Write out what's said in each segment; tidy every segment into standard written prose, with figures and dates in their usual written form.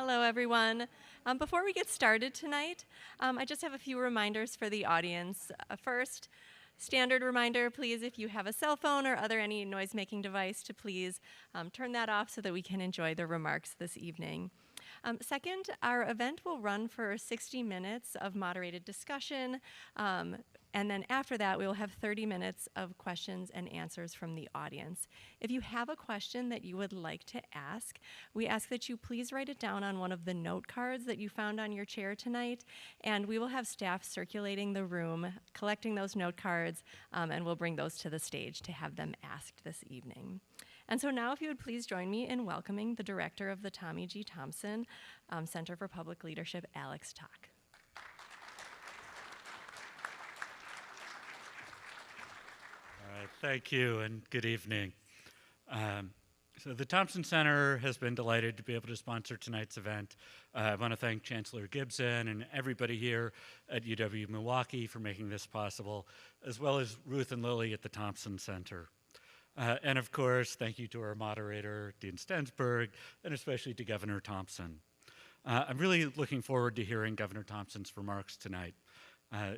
Hello, everyone. Before we get started tonight, I just have a few reminders for the audience. First, standard reminder, please, if you have a cell phone or any noise-making device, to please turn that off so that we can enjoy the remarks this evening. Second, our event will run for 60 minutes of moderated discussion, and then after that, we will have 30 minutes of questions and answers from the audience. If you have a question that you would like to ask, we ask that you please write it down on one of the note cards that you found on your chair tonight, and we will have staff circulating the room, collecting those note cards, and we'll bring those to the stage to have them asked this evening. And so now, if you would please join me in welcoming the director of the Tommy G. Thompson Center for Public Leadership, Alex Tock. All right, thank you, and good evening. So the Thompson Center has been delighted to be able to sponsor tonight's event. I want to thank Chancellor Gibson and everybody here at UW-Milwaukee for making this possible, as well as Ruth and Lily at the Thompson Center. And of course, thank you to our moderator, Dean Stensberg, and especially to Governor Thompson. I'm really looking forward to hearing Governor Thompson's remarks tonight.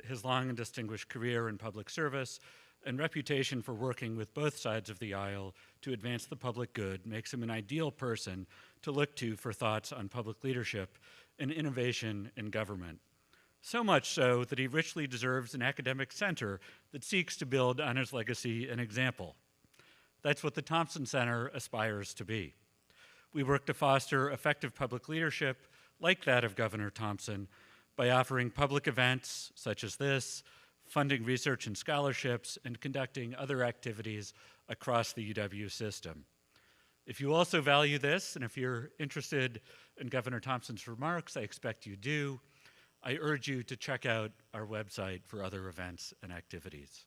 His long and distinguished career in public service and reputation for working with both sides of the aisle to advance the public good makes him an ideal person to look to for thoughts on public leadership and innovation in government. So much so that he richly deserves an academic center that seeks to build on his legacy and example. That's what the Thompson Center aspires to be. We work to foster effective public leadership like that of Governor Thompson by offering public events such as this, funding research and scholarships, and conducting other activities across the UW system. If you also value this, and if you're interested in Governor Thompson's remarks, I expect you do, I urge you to check out our website for other events and activities.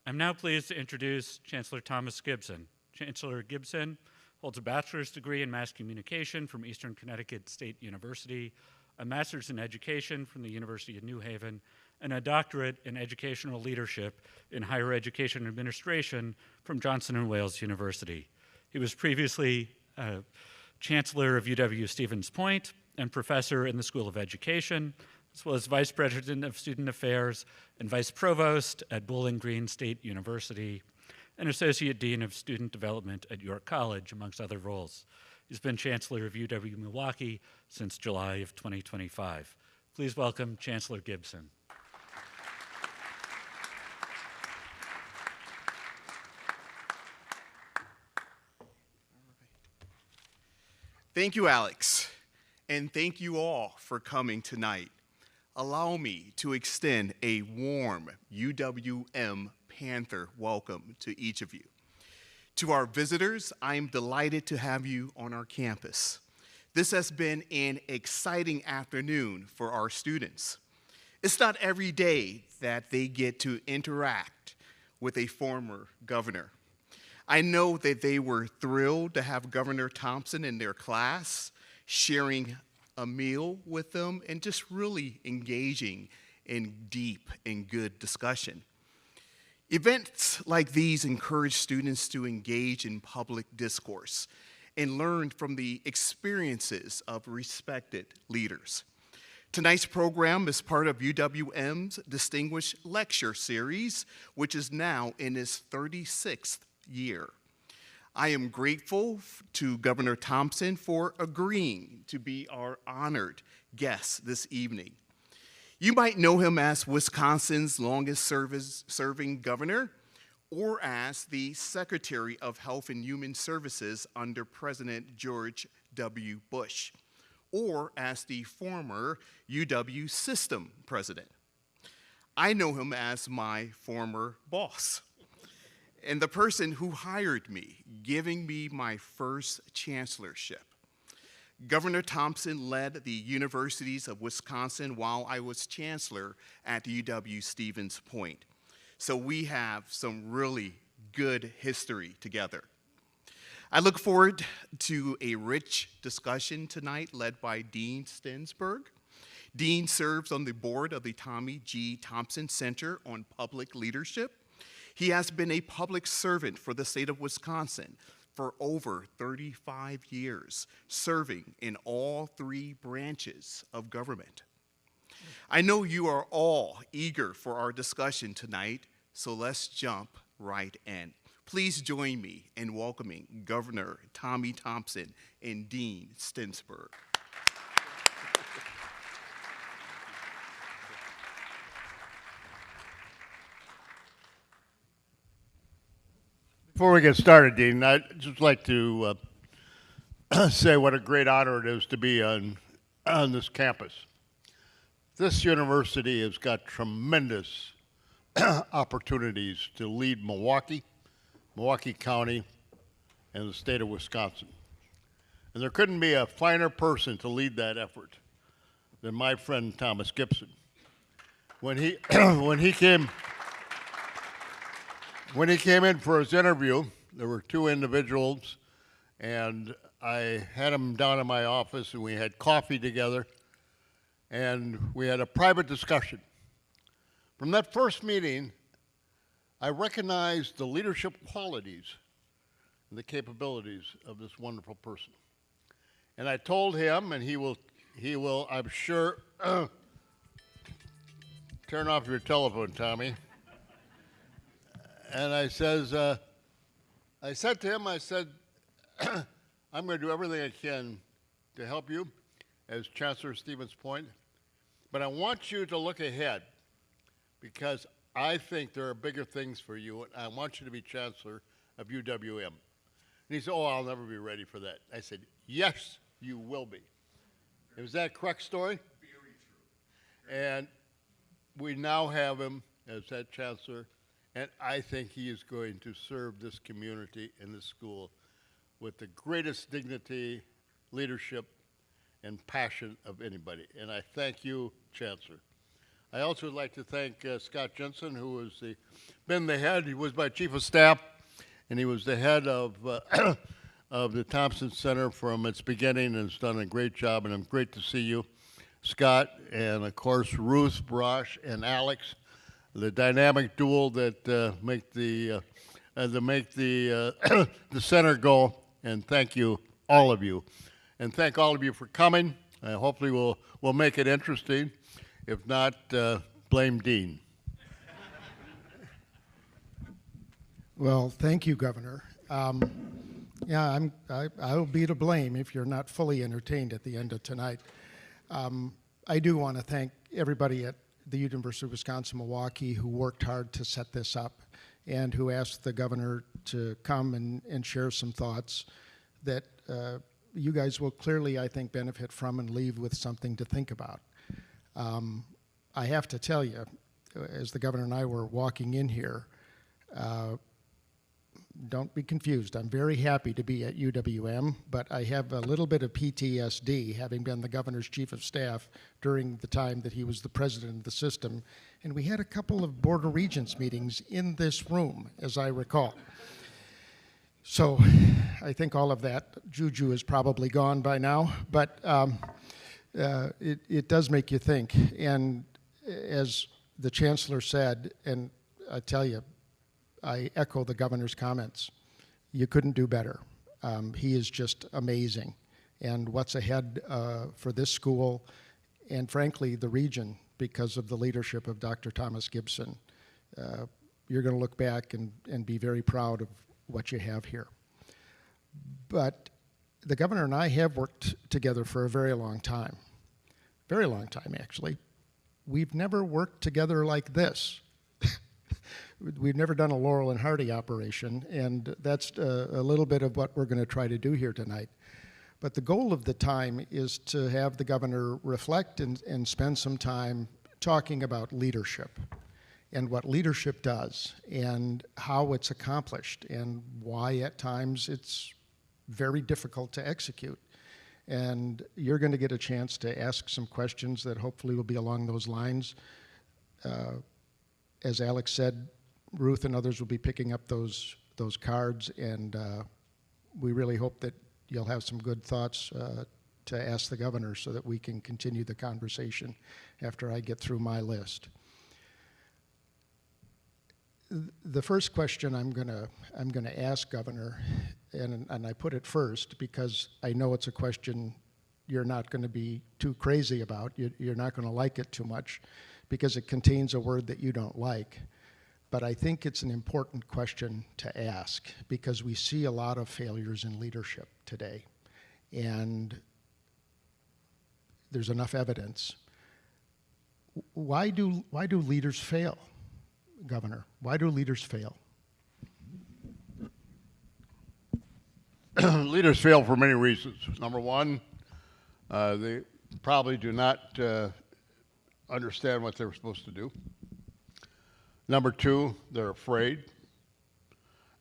I'm now pleased to introduce Chancellor Thomas Gibson. Chancellor Gibson holds a bachelor's degree in mass communication from Eastern Connecticut State University, a master's in education from the University of New Haven, and a doctorate in educational leadership in higher education administration from Johnson & Wales University. He was previously Chancellor of UW-Stevens Point and professor in the School of Education, as well as Vice President of Student Affairs and Vice Provost at Bowling Green State University, and Associate Dean of Student Development at York College, amongst other roles. He's been Chancellor of UW-Milwaukee since July of 2025. Please welcome Chancellor Gibson. Thank you, Alex, and thank you all for coming tonight. Allow me to extend a warm UWM Panther welcome to each of you. To our visitors, I am delighted to have you on our campus. This has been an exciting afternoon for our students. It's not every day that they get to interact with a former governor. I know that they were thrilled to have Governor Thompson in their class, sharing a meal with them and just really engaging in deep and good discussion. Events like these encourage students to engage in public discourse and learn from the experiences of respected leaders. Tonight's program is part of UWM's Distinguished Lecture Series, which is now in its 36th year. I am grateful to Governor Thompson for agreeing to be our honored guest this evening. You might know him as Wisconsin's longest serving governor, or as the Secretary of Health and Human Services under President George W. Bush, or as the former UW system president. I know him as my former boss, and the person who hired me, giving me my first chancellorship. Governor Thompson led the universities of Wisconsin while I was chancellor at UW-Stevens Point. So we have some really good history together. I look forward to a rich discussion tonight led by Dean Stensberg. Dean serves on the board of the Tommy G. Thompson Center on Public Leadership. He has been a public servant for the state of Wisconsin for over 35 years, serving in all 3 branches of government. I know you are all eager for our discussion tonight, so let's jump right in. Please join me in welcoming Governor Tommy Thompson and Dean Stensberg. Before we get started, Dean, I'd just like to say what a great honor it is to be on this campus. This university has got tremendous opportunities to lead Milwaukee County, and the state of Wisconsin. And there couldn't be a finer person to lead that effort than my friend Thomas Gibson. When he came in for his interview, there were 2 individuals, and I had him down in my office, and we had coffee together, and we had a private discussion. From that first meeting, I recognized the leadership qualities and the capabilities of this wonderful person. And I told him, and he will, I'm sure, turn off your telephone, Tommy. And I said to him, I'm going to do everything I can to help you, as Chancellor Stevens pointed, but I want you to look ahead, because I think there are bigger things for you, and I want you to be Chancellor of UWM. And he said, oh, I'll never be ready for that. I said, yes, you will be. Is that a correct story? Very true. And we now have him as head chancellor, and I think he is going to serve this community and this school with the greatest dignity, leadership, and passion of anybody. And I thank you, Chancellor. I also would like to thank Scott Jensen, who has been the head. He was my chief of staff, and he was the head of of the Thompson Center from its beginning, and has done a great job. And I'm great to see you, Scott, and of course Ruth, Brosh, and Alex, the dynamic duo that make the the center go. And thank you, all of you, and thank all of you for coming. Hopefully we'll make it interesting. If not, blame Dean. Well, thank you, Governor. Yeah, I'll be to blame if you're not fully entertained at the end of tonight. I do want to thank everybody at the University of Wisconsin-Milwaukee who worked hard to set this up and who asked the governor to come and share some thoughts that you guys will clearly, I think, benefit from and leave with something to think about. I have to tell you, as the governor and I were walking in here, don't be confused. I'm very happy to be at UWM, but I have a little bit of PTSD, having been the governor's chief of staff during the time that he was the president of the system. And we had a couple of Board of Regents meetings in this room, as I recall. So I think all of that juju is probably gone by now, but it does make you think. And as the chancellor said, and I tell you, I echo the governor's comments, you couldn't do better. He is just amazing. And what's ahead for this school and frankly the region, because of the leadership of Dr. Thomas Gibson, you're going to look back and be very proud of what you have here. But the governor and I have worked together for a very long time actually. We've never worked together like this. We've never done a Laurel and Hardy operation, and that's a little bit of what we're going to try to do here tonight. But the goal of the time is to have the governor reflect and spend some time talking about leadership and what leadership does and how it's accomplished and why at times it's very difficult to execute. And you're going to get a chance to ask some questions that hopefully will be along those lines. As Alex said, Ruth and others will be picking up those cards, and we really hope that you'll have some good thoughts to ask the governor so that we can continue the conversation after I get through my list. The first question I'm gonna ask, Governor, and I put it first because I know it's a question you're not going to be too crazy about. You're not going to like it too much because it contains a word that you don't like. But I think it's an important question to ask because we see a lot of failures in leadership today. And there's enough evidence. Why do leaders fail, Governor? Why do leaders fail? Leaders fail for many reasons. Number one, they probably do not understand what they're supposed to do. Number two, they're afraid.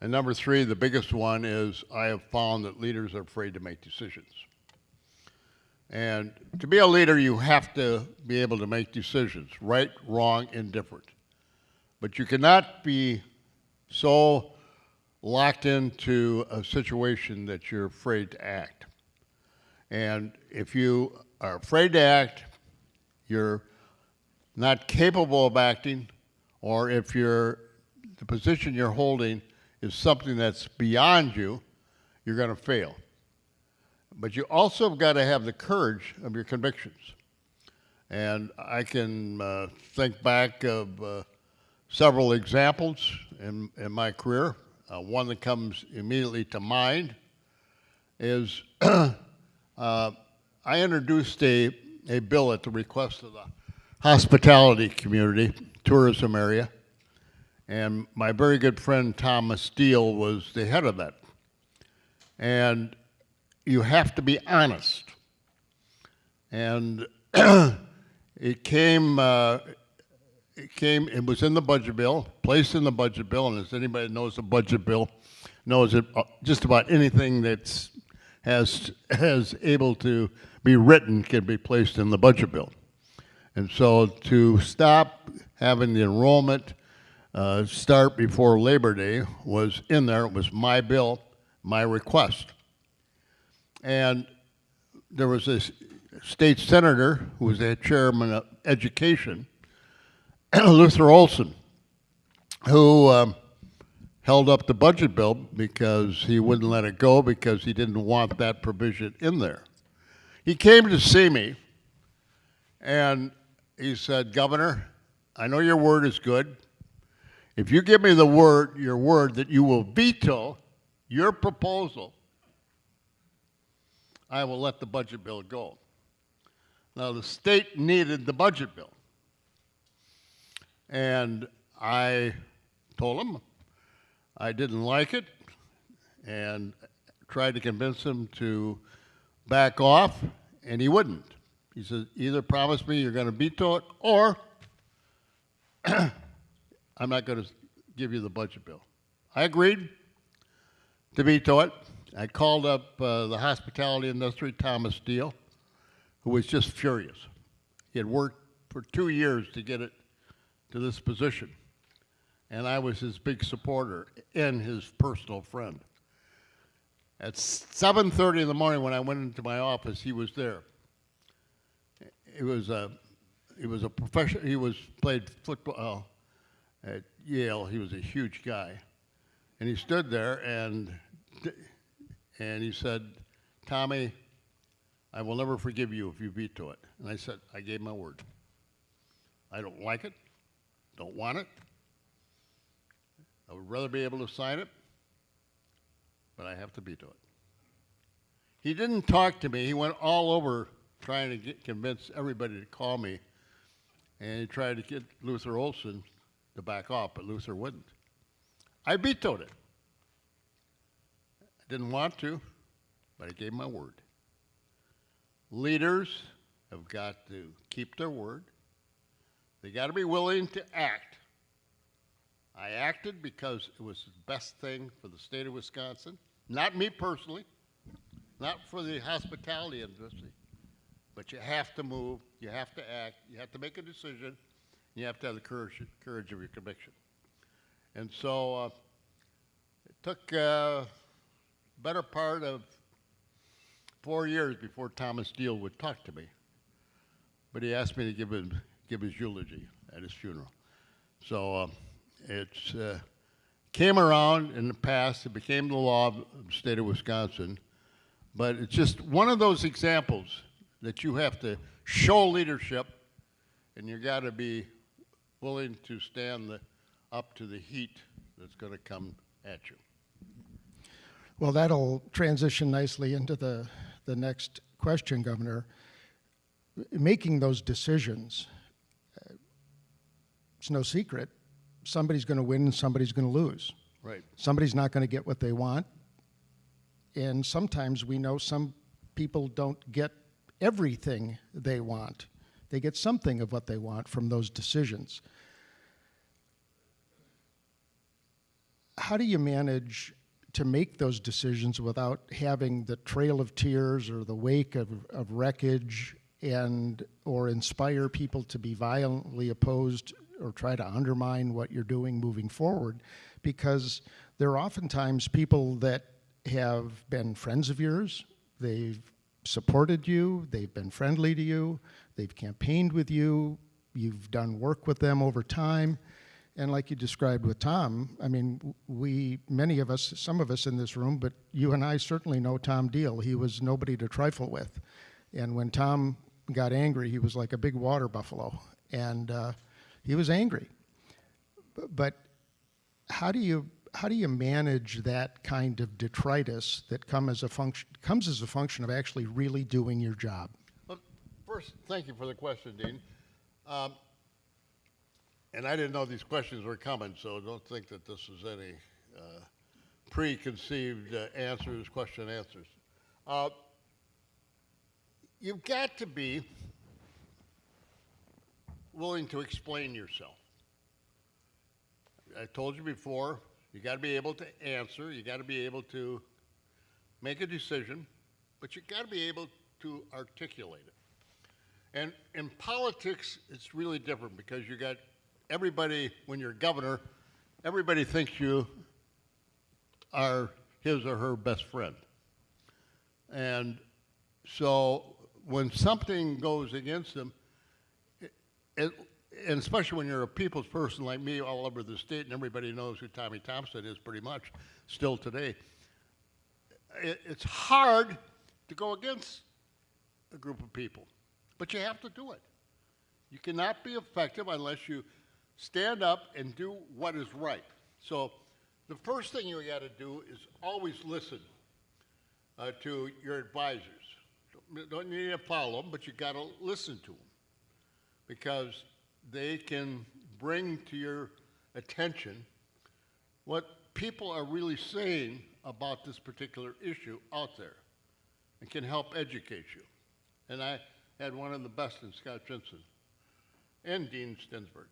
And number three, the biggest one is I have found that leaders are afraid to make decisions. And to be a leader, you have to be able to make decisions, right, wrong, indifferent. But you cannot be so locked into a situation that you're afraid to act. And if you are afraid to act, you're not capable of acting, or if the position you're holding is something that's beyond you, you're going to fail. But you also have got to have the courage of your convictions. And I can think back of several examples in my career. One that comes immediately to mind is I introduced a bill at the request of the hospitality community, tourism area, and my very good friend Thomas Steele was the head of that. And you have to be honest. And it was in the budget bill, placed in the budget bill, and as anybody that knows the budget bill knows that just about anything that's has able to be written can be placed in the budget bill. And so to stop having the enrollment start before Labor Day was in there. It was my bill, my request. And there was a state senator who was the chairman of education, Luther Olson, who held up the budget bill because he wouldn't let it go because he didn't want that provision in there. He came to see me and he said, "Governor, I know your word is good. If you give me your word that you will veto your proposal, I will let the budget bill go." Now, the state needed the budget bill. And I told him I didn't like it and tried to convince him to back off, and he wouldn't. He said, "Either promise me you're going to veto it, or I'm not going to give you the budget bill." I agreed to veto it. I called up the hospitality industry, Thomas Steele, who was just furious. He had worked for 2 years to get it to this position, and I was his big supporter and his personal friend. At 7:30 in the morning when I went into my office, he was there. He was a professional. He played football at Yale. He was a huge guy, and he stood there and he said, "Tommy, I will never forgive you if you veto it." And I said, "I gave my word. I don't like it, don't want it. I would rather be able to sign it, but I have to veto it." He didn't talk to me. He went all over trying to convince everybody to call me, and he tried to get Luther Olson to back off, but Luther wouldn't. I vetoed it. I didn't want to, but I gave my word. Leaders have got to keep their word. They got to be willing to act. I acted because it was the best thing for the state of Wisconsin. Not me personally, not for the hospitality industry, but you have to move, you have to act, you have to make a decision, you have to have the courage of your conviction. And so it took a better part of 4 years before Thomas Steele would talk to me. But he asked me to give his eulogy at his funeral. So It's came around in the past. It became the law of the state of Wisconsin. But it's just one of those examples that you have to show leadership, and you got to be willing to stand up to the heat that's going to come at you. Well, that'll transition nicely into the next question, Governor. Making those decisions, it's no secret, somebody's going to win and somebody's going to lose. Right. Somebody's not going to get what they want. And sometimes we know some people don't get everything they want. They get something of what they want from those decisions. How do you manage to make those decisions without having the trail of tears or the wake of wreckage or inspire people to be violently opposed or try to undermine what you're doing moving forward? Because there are oftentimes people that have been friends of yours, they've supported you, they've been friendly to you, they've campaigned with you, you've done work with them over time. And like you described with Tom, I mean, many of us, some of us in this room, but you and I certainly know Tom Deal. He was nobody to trifle with. And when Tom got angry, he was like a big water buffalo. And he was angry. But how do you manage that kind of detritus that comes as a function of actually really doing your job? Well, first, thank you for the question, Dean. And I didn't know these questions were coming, so don't think that this is any preconceived question answers. You've got to be willing to explain yourself. I told you before, you got to be able to answer, you got to be able to make a decision, but you got to be able to articulate it. And in politics, it's really different because you got everybody, when you're governor, everybody thinks you are his or her best friend. And so when something goes against them, and especially when you're a people's person like me all over the state and everybody knows who Tommy Thompson is pretty much still today, it's hard to go against a group of people. But you have to do it. You cannot be effective unless you stand up and do what is right. So the first thing you got to do is always listen to your advisors. Don't need to follow them, but you got to listen to them because they can bring to your attention what people are really saying about this particular issue out there and can help educate you. And I had one of the best in Scott Jensen and Dean Stinsberg.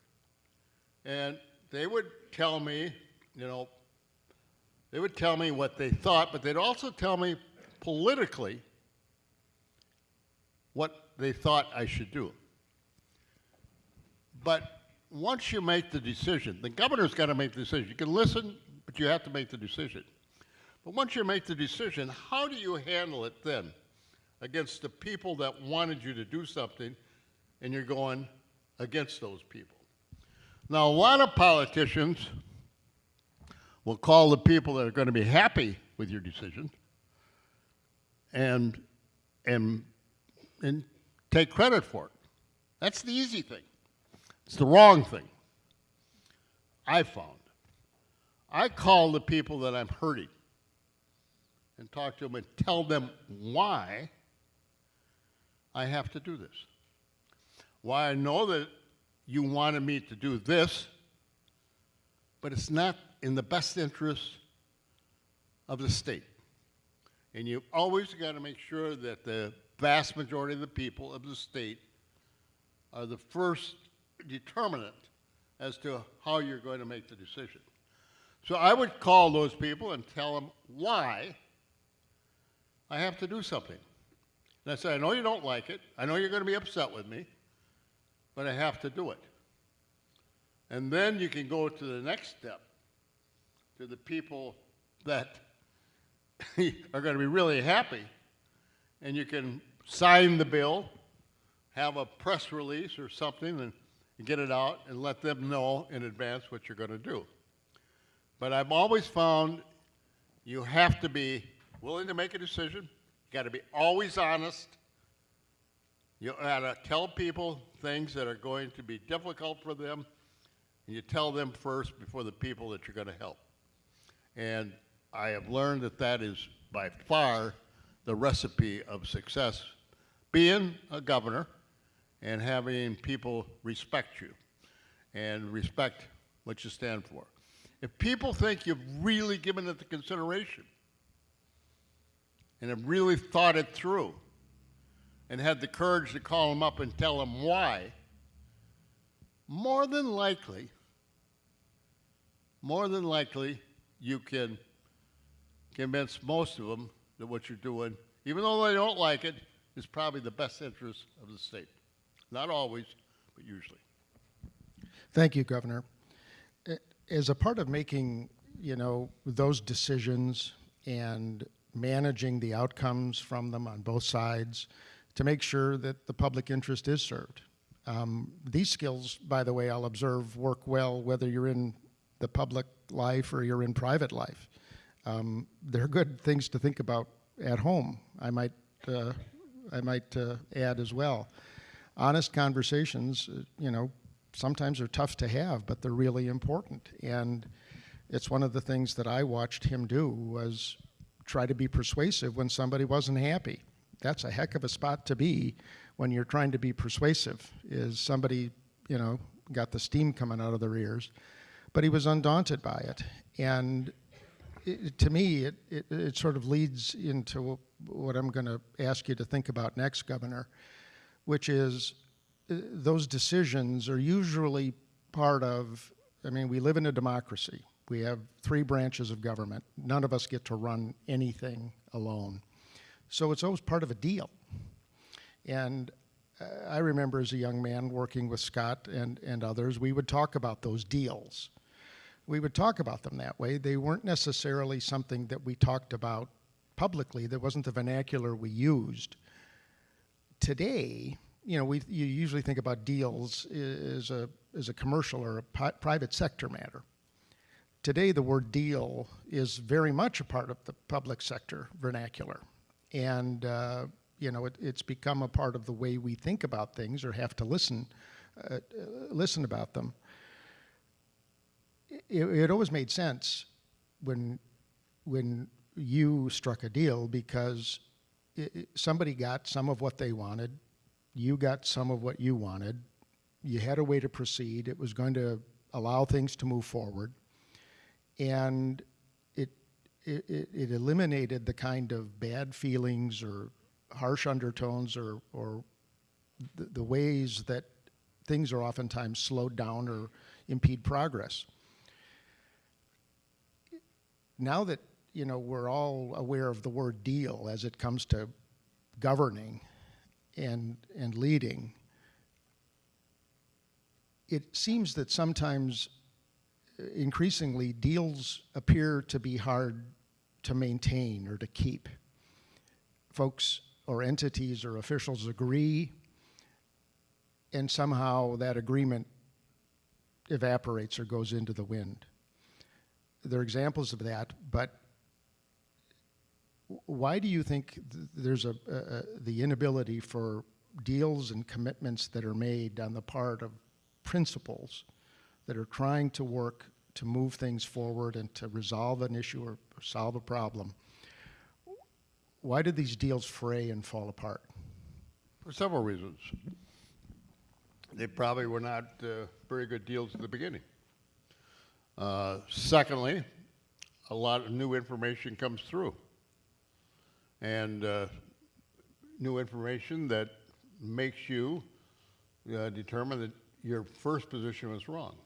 And they would tell me, they would tell me what they thought, but they'd also tell me politically what they thought I should do. But once you make the decision, the governor's got to make the decision. You can listen, but you have to make the decision. But once you make the decision, how do you handle it then against the people that wanted you to do something and you're going against those people? Now, a lot of politicians will call the people that are going to be happy with your decision and take credit for it. That's the easy thing. It's the wrong thing, I found. I call the people that I'm hurting and talk to them and tell them why I have to do this. Why I know that you wanted me to do this, but it's not in the best interest of the state. And you've always got to make sure that the vast majority of the people of the state are the first determinant as to how you're going to make the decision. So I would call those people and tell them why I have to do something. And I say, I know you don't like it. I know you're going to be upset with me, but I have to do it. And then you can go to the next step, to the people that are going to be really happy, and you can sign the bill, have a press release or something, and get it out and let them know in advance what you're going to do. But I've always found you have to be willing to make a decision. You got to be always honest. You got to tell people things that are going to be difficult for them, and you tell them first before the people that you're going to help. And I have learned that that is by far the recipe of success, being a governor and having people respect you and respect what you stand for. If people think you've really given it the consideration and have really thought it through and had the courage to call them up and tell them why, more than likely, you can convince most of them that what you're doing, even though they don't like it, is probably the best interest of the state. Not always, but usually. Thank you, Governor. As a part of making, those decisions and managing the outcomes from them on both sides to make sure that the public interest is served. These skills, by the way, I'll observe, work well whether you're in the public life or you're in private life. They're good things to think about at home, I might add as well. Honest conversations, sometimes are tough to have, but they're really important. And it's one of the things that I watched him do was try to be persuasive when somebody wasn't happy. That's a heck of a spot to be when you're trying to be persuasive, is somebody, got the steam coming out of their ears. But he was undaunted by it. And to me, it sort of leads into what I'm going to ask you to think about next, Governor, which is those decisions are usually part of, we live in a democracy. We have 3 branches of government. None of us get to run anything alone. So it's always part of a deal. And I remember as a young man working with Scott and others, we would talk about those deals. We would talk about them that way. They weren't necessarily something that we talked about publicly. That wasn't the vernacular we used. Today, you usually think about deals as a commercial or a private sector matter. Today, the word deal is very much a part of the public sector vernacular. And, it's become a part of the way we think about things or have to listen about them. It always made sense when you struck a deal because somebody got some of what they wanted, you got some of what you wanted, you had a way to proceed, it was going to allow things to move forward, and it eliminated the kind of bad feelings or harsh undertones or the ways that things are oftentimes slowed down or impede progress. Now that we're all aware of the word deal as it comes to governing and leading, it seems that sometimes increasingly deals appear to be hard to maintain or to keep. Folks or entities or officials agree, and somehow that agreement evaporates or goes into the wind. There are examples of that, but why do you think there's the inability for deals and commitments that are made on the part of principals that are trying to work to move things forward and to resolve an issue or solve a problem? Why do these deals fray and fall apart? For several reasons. They probably were not very good deals at the beginning. Secondly, a lot of new information comes through. And new information that makes you determine that your first position was wrong.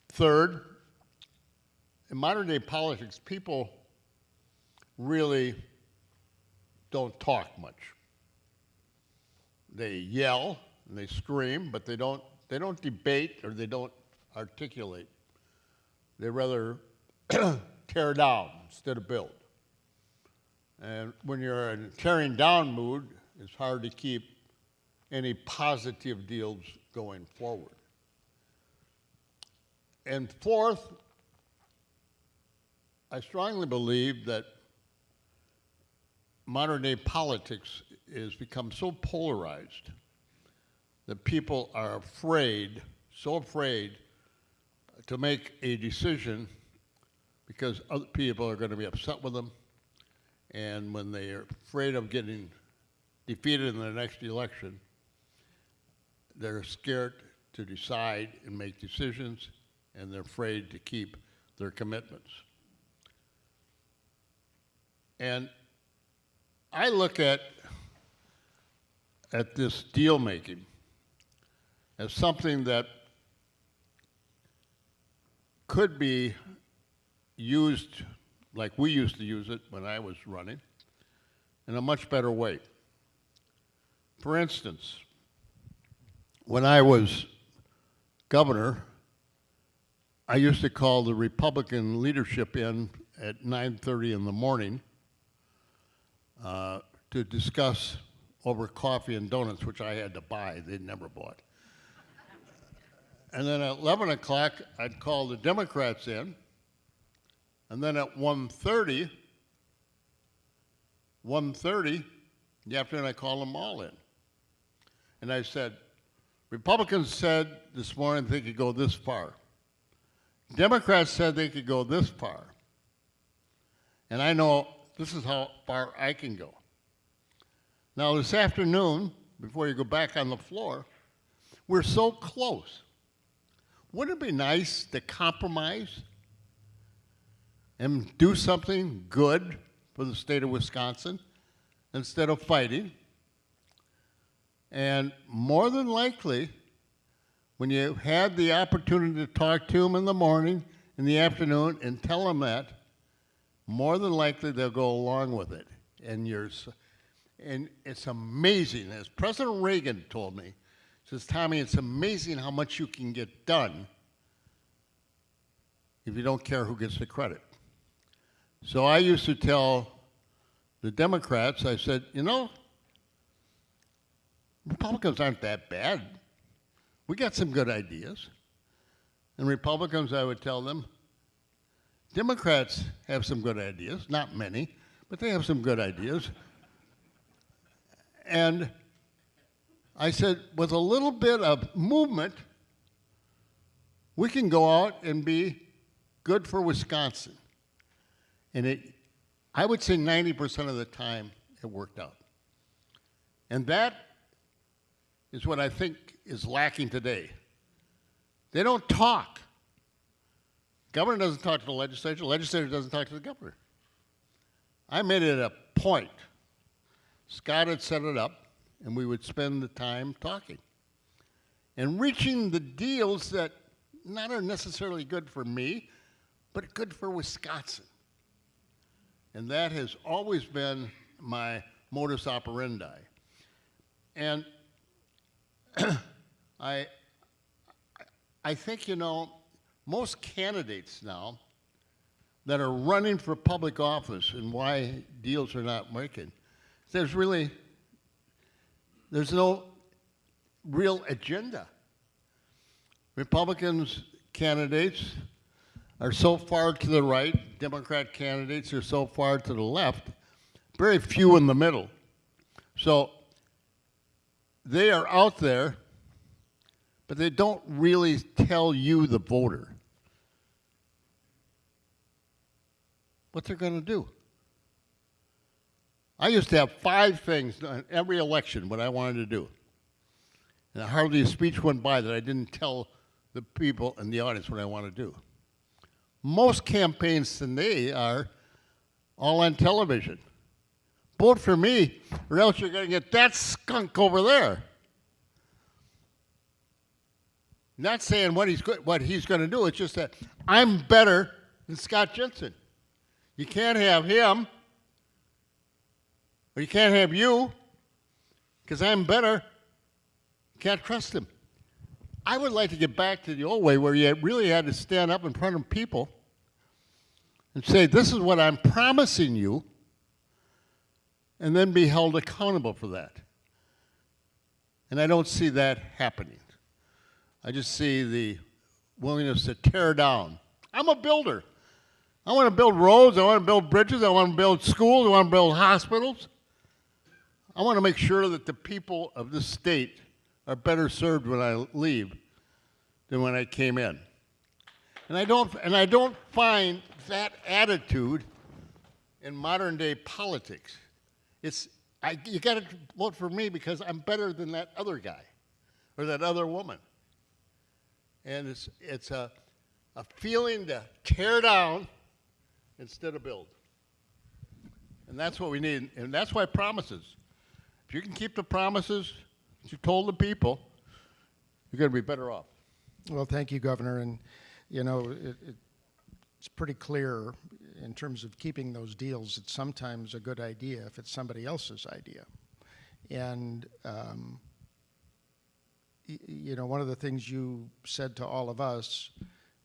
Third, in modern day politics, people really don't talk much. They yell and they scream, but they don't debate or they don't articulate. They rather tear down instead of build. And when you're in a tearing down mood, it's hard to keep any positive deals going forward. And fourth, I strongly believe that modern day politics has become so polarized that people are afraid, so afraid to make a decision because other people are going to be upset with them. And when they are afraid of getting defeated in the next election, they're scared to decide and make decisions, and they're afraid to keep their commitments. And I look at this deal making as something that could be used like we used to use it when I was running, in a much better way. For instance, when I was governor, I used to call the Republican leadership in at 9:30 in the morning to discuss over coffee and donuts, which I had to buy. They'd never bought. And then at 11 o'clock, I'd call the Democrats in. And then at 1:30 in the afternoon, I called them all in. And I said, Republicans said this morning they could go this far. Democrats said they could go this far. And I know this is how far I can go. Now, this afternoon, before you go back on the floor, we're so close. Wouldn't it be nice to compromise and do something good for the state of Wisconsin instead of fighting? And more than likely, when you had the opportunity to talk to them in the morning, in the afternoon, and tell them that, more than likely they'll go along with it. And it's amazing, as President Reagan told me, says, Tommy, it's amazing how much you can get done if you don't care who gets the credit. So I used to tell the Democrats, I said, you know, Republicans aren't that bad. We got some good ideas. And Republicans, I would tell them, Democrats have some good ideas, not many, but they have some good ideas. And I said, with a little bit of movement, we can go out and be good for Wisconsin. And I would say 90% of the time it worked out. And that is what I think is lacking today. They don't talk. Governor doesn't talk to the legislature doesn't talk to the governor. I made it a point. Scott had set it up, and we would spend the time talking and reaching the deals that not are necessarily good for me, but good for Wisconsin. And that has always been my modus operandi. And I think, you know, most candidates now that are running for public office and why deals are not working, there's no real agenda. Republicans candidates are so far to the right, Democrat candidates are so far to the left, very few in the middle. So they are out there, but they don't really tell you, the voter, what they're going to do. I used to have 5 things on every election what I wanted to do. And hardly a speech went by that I didn't tell the people in the audience what I want to do. Most campaigns today are all on television. Vote for me, or else you're going to get that skunk over there. Not saying what he's going to do. It's just that I'm better than Scott Jensen. You can't have him, or you can't have you, because I'm better. You can't trust him. I would like to get back to the old way where you really had to stand up in front of people and say, this is what I'm promising you, and then be held accountable for that. And I don't see that happening. I just see the willingness to tear down. I'm a builder. I want to build roads, I want to build bridges, I want to build schools, I want to build hospitals. I want to make sure that the people of this state are better served when I leave than when I came in. And I don't find that attitude in modern day politics. You got to vote for me because I'm better than that other guy or that other woman. And it's a feeling to tear down instead of build. And that's what we need, and that's why promises. If you can keep the promises that you told the people, you're going to be better off. Well, thank you, Governor. And, you know, it's pretty clear in terms of keeping those deals, it's sometimes a good idea if it's somebody else's idea. And, you know, one of the things you said to all of us,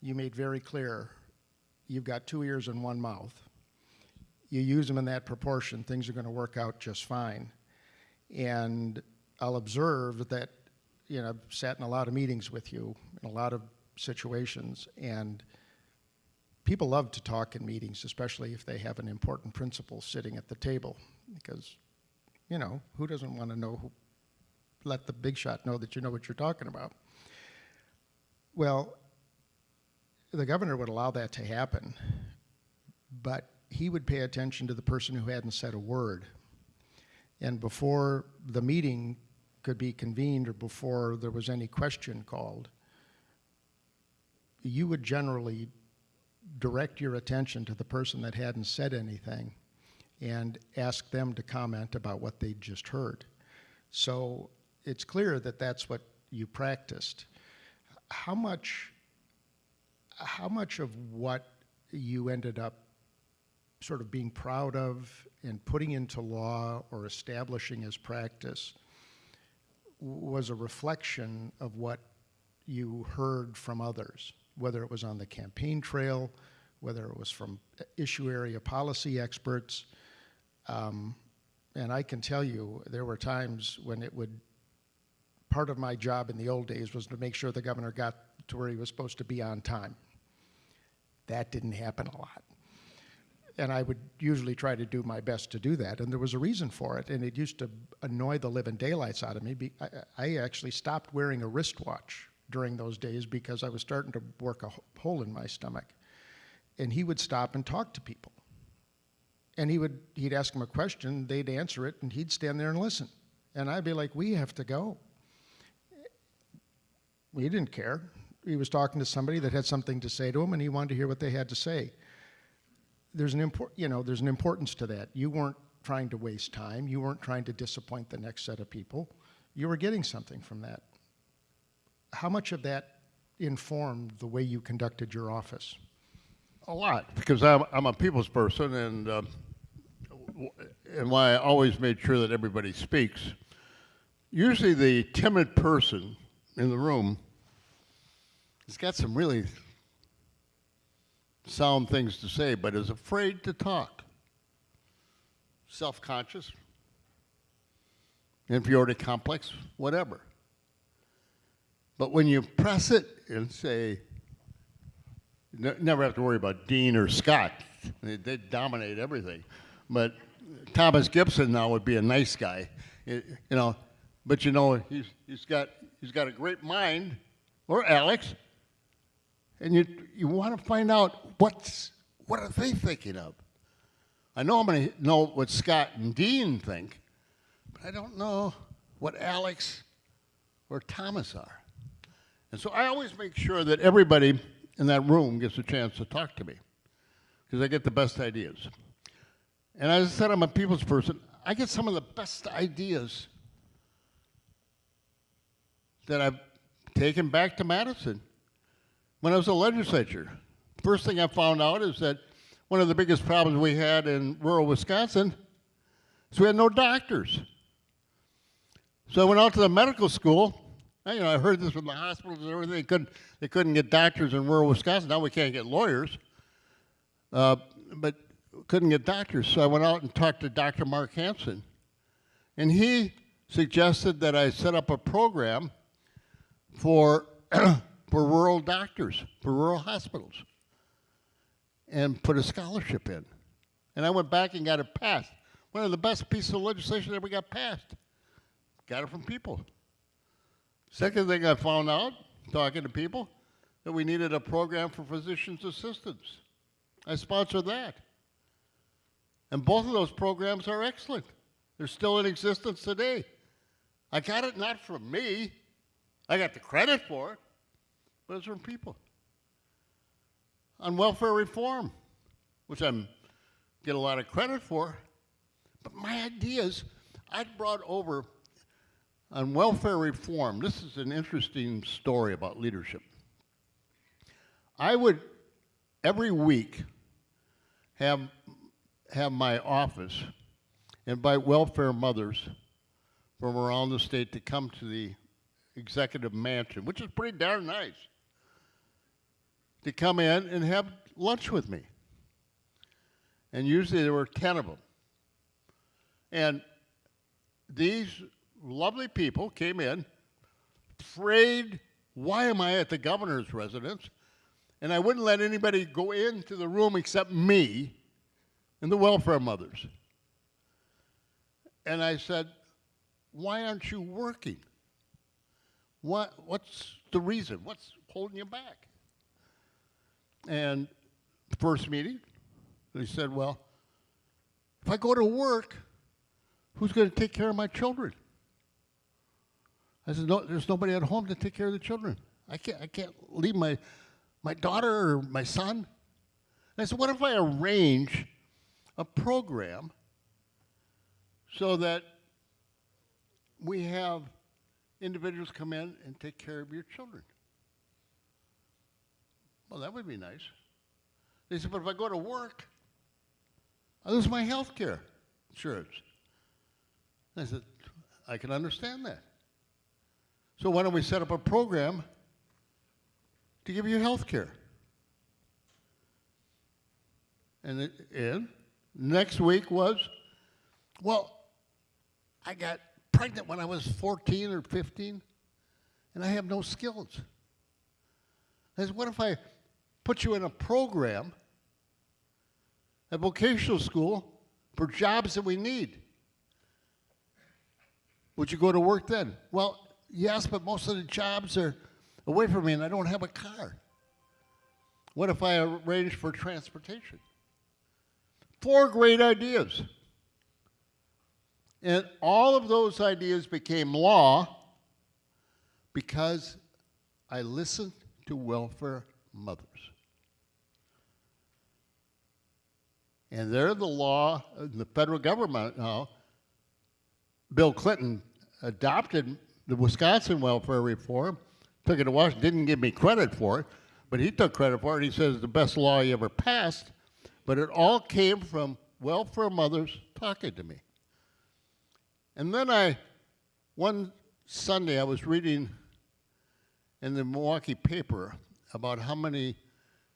you made very clear, you've got 2 ears and 1 mouth. You use them in that proportion, things are going to work out just fine. And I'll observe that, you know, I've sat in a lot of meetings with you, in a lot of situations, and people love to talk in meetings, especially if they have an important principal sitting at the table, because, you know, who doesn't want to know, let the big shot know that you know what you're talking about. Well, the governor would allow that to happen, but he would pay attention to the person who hadn't said a word. And before the meeting could be convened or before there was any question called, you would generally direct your attention to the person that hadn't said anything and ask them to comment about what they'd just heard. So it's clear that that's what you practiced. How much of what you ended up sort of being proud of and putting into law or establishing as practice was a reflection of what you heard from others, whether it was on the campaign trail, whether it was from issue area policy experts. And I can tell you, there were times when part of my job in the old days was to make sure the governor got to where he was supposed to be on time. That didn't happen a lot. And I would usually try to do my best to do that, and there was a reason for it, and it used to annoy the living daylights out of me. I actually stopped wearing a wristwatch during those days because I was starting to work a hole in my stomach. And he would stop and talk to people. And he'd ask them a question, they'd answer it, and he'd stand there and listen. And I'd be like, we have to go. He didn't care. He was talking to somebody that had something to say to him, and he wanted to hear what they had to say. There's an importance to that. You weren't trying to waste time. You weren't trying to disappoint the next set of people. You were getting something from that. How much of that informed the way you conducted your office? A lot, because I'm a people's person, and why I always made sure that everybody speaks. Usually the timid person in the room has got some really sound things to say, but is afraid to talk. Self-conscious, inferiority complex, whatever. But when you press it and say, never have to worry about Dean or Scott. They dominate everything. But Thomas Gibson now would be a nice guy, But he's got a great mind, or Alex. And you want to find out what are they thinking of. I know I'm going to know what Scott and Dean think, but I don't know what Alex or Thomas are. And so I always make sure that everybody in that room gets a chance to talk to me, because I get the best ideas. And as I said, I'm a people's person. I get some of the best ideas that I've taken back to Madison. When I was a legislature, first thing I found out is that one of the biggest problems we had in rural Wisconsin is we had no doctors. So I went out to the medical school. I heard this from the hospitals and everything. They couldn't get doctors in rural Wisconsin. Now we can't get lawyers, but couldn't get doctors. So I went out and talked to Dr. Mark Hansen, and he suggested that I set up a program for for rural doctors, for rural hospitals, and put a scholarship in. And I went back and got it passed. One of the best pieces of legislation that ever got passed. Got it from people. Second thing I found out, talking to people, that we needed a program for physician's assistants. I sponsored that. And both of those programs are excellent. They're still in existence today. I got it not from me. I got the credit for it, but it's from people. On welfare reform, which I get a lot of credit for, but my ideas I'd brought over on welfare reform. This is an interesting story about leadership. I would, every week, have my office invite welfare mothers from around the state to come to the executive mansion, which is pretty darn nice, to come in and have lunch with me. And usually there were 10 of them. And these lovely people came in, afraid, why am I at the governor's residence? And I wouldn't let anybody go into the room except me and the welfare mothers. And I said, why aren't you working? What's the reason? What's holding you back? And first meeting, they said, well, if I go to work, who's going to take care of my children? I said, no, there's nobody at home to take care of the children. I can't leave my daughter or my son. And I said, what if I arrange a program so that we have individuals come in and take care of your children? Well, that would be nice. They said, but if I go to work, I lose my health care insurance. I said, I can understand that. So why don't we set up a program to give you health care? And next week was, well, I got pregnant when I was 14 or 15, and I have no skills. I said, what if I put you in a program at vocational school for jobs that we need? Would you go to work then? Well, yes, but most of the jobs are away from me and I don't have a car. What if I arrange for transportation? 4 great ideas. And all of those ideas became law because I listened to welfare mothers. And they're the law in the federal government now. Bill Clinton adopted the Wisconsin welfare reform, took it to Washington, didn't give me credit for it, but he took credit for it. He says it's the best law he ever passed, but it all came from welfare mothers talking to me. And then one Sunday I was reading in the Milwaukee paper about how many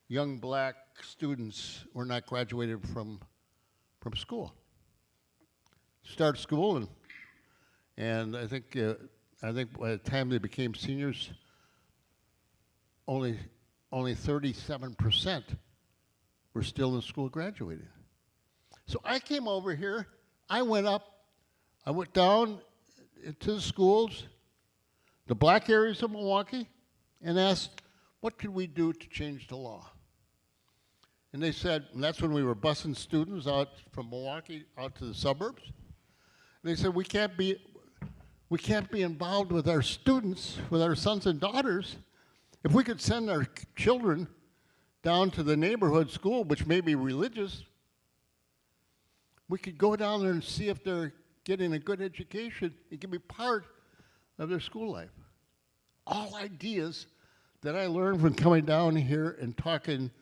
young black students were not graduated from school. Start school, and I think by the time they became seniors, only 37% were still in school graduating. So I came over here, I went down to the schools, the black areas of Milwaukee, and asked, what could we do to change the law? And they said, and that's when we were busing students out from Milwaukee out to the suburbs. And they said, we can't be involved with our students, with our sons and daughters. If we could send our children down to the neighborhood school, which may be religious, we could go down there and see if they're getting a good education. It can be part of their school life. All ideas that I learned from coming down here and talking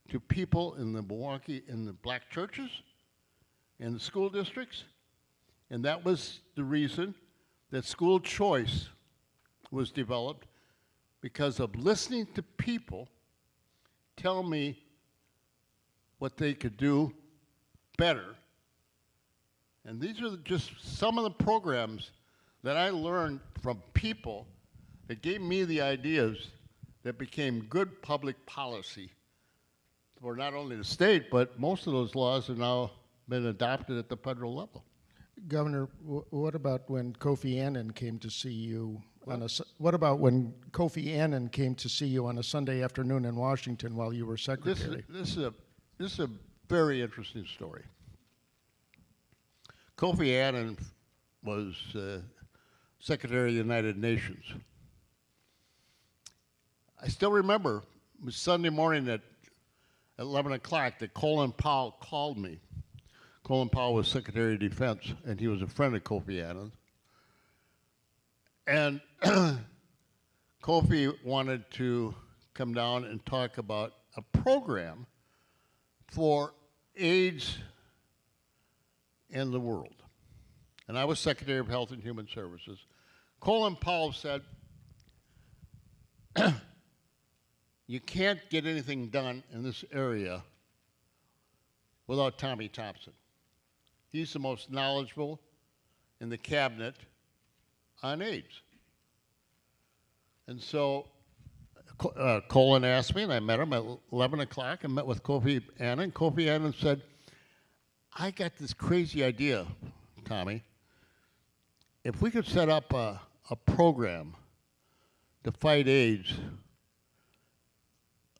to people in the Milwaukee, in the black churches, in the school districts. And that was the reason that school choice was developed, because of listening to people tell me what they could do better. And these are just some of the programs that I learned from people that gave me the ideas that became good public policy for not only the state, but most of those laws have now been adopted at the federal level. Governor, what about when Kofi Annan came to see you what about when Kofi Annan came to see you on a Sunday afternoon in Washington while you were secretary? This is a very interesting story. Kofi Annan was Secretary of the United Nations. I still remember it was Sunday morning at 11 o'clock that Colin Powell called me. Colin Powell was Secretary of Defense, and he was a friend of Kofi Annan. And Kofi wanted to come down and talk about a program for AIDS in the world. And I was Secretary of Health and Human Services. Colin Powell said, you can't get anything done in this area without Tommy Thompson. He's the most knowledgeable in the cabinet on AIDS. And so Colin asked me, and I met him at 11 o'clock. I met with Kofi Annan. Kofi Annan said, I got this crazy idea, Tommy. If we could set up a program to fight AIDS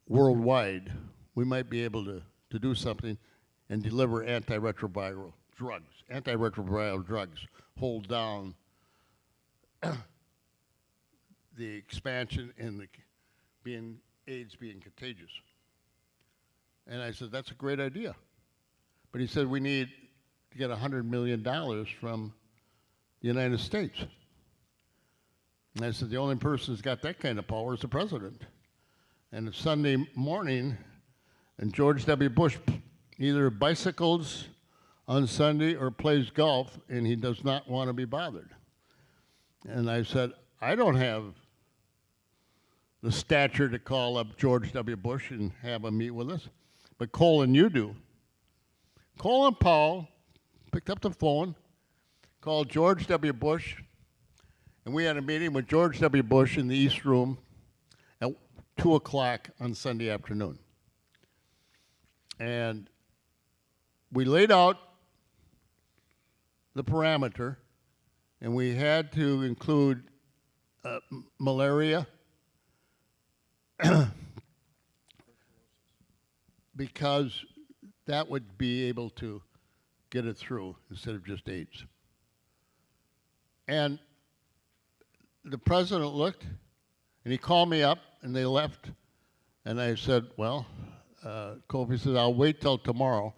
worldwide, we might be able to do something and deliver antiretroviral drugs. Antiretroviral drugs hold down the expansion in the AIDS being contagious. And I said, that's a great idea. But he said, we need to get $100 million from the United States. And I said, the only person who's got that kind of power is the president. And it's Sunday morning, and George W. Bush either bicycles on Sunday or plays golf, and he does not want to be bothered. And I said, I don't have the stature to call up George W. Bush and have him meet with us, but Colin, you do. Colin Powell picked up the phone, called George W. Bush, and we had a meeting with George W. Bush in the East Room at 2 o'clock on Sunday afternoon. And we laid out the parameter, and we had to include malaria, because that would be able to get it through instead of just AIDS. And the president looked, and he called me up, and they left. And I said, well, Kofi said, I'll wait till tomorrow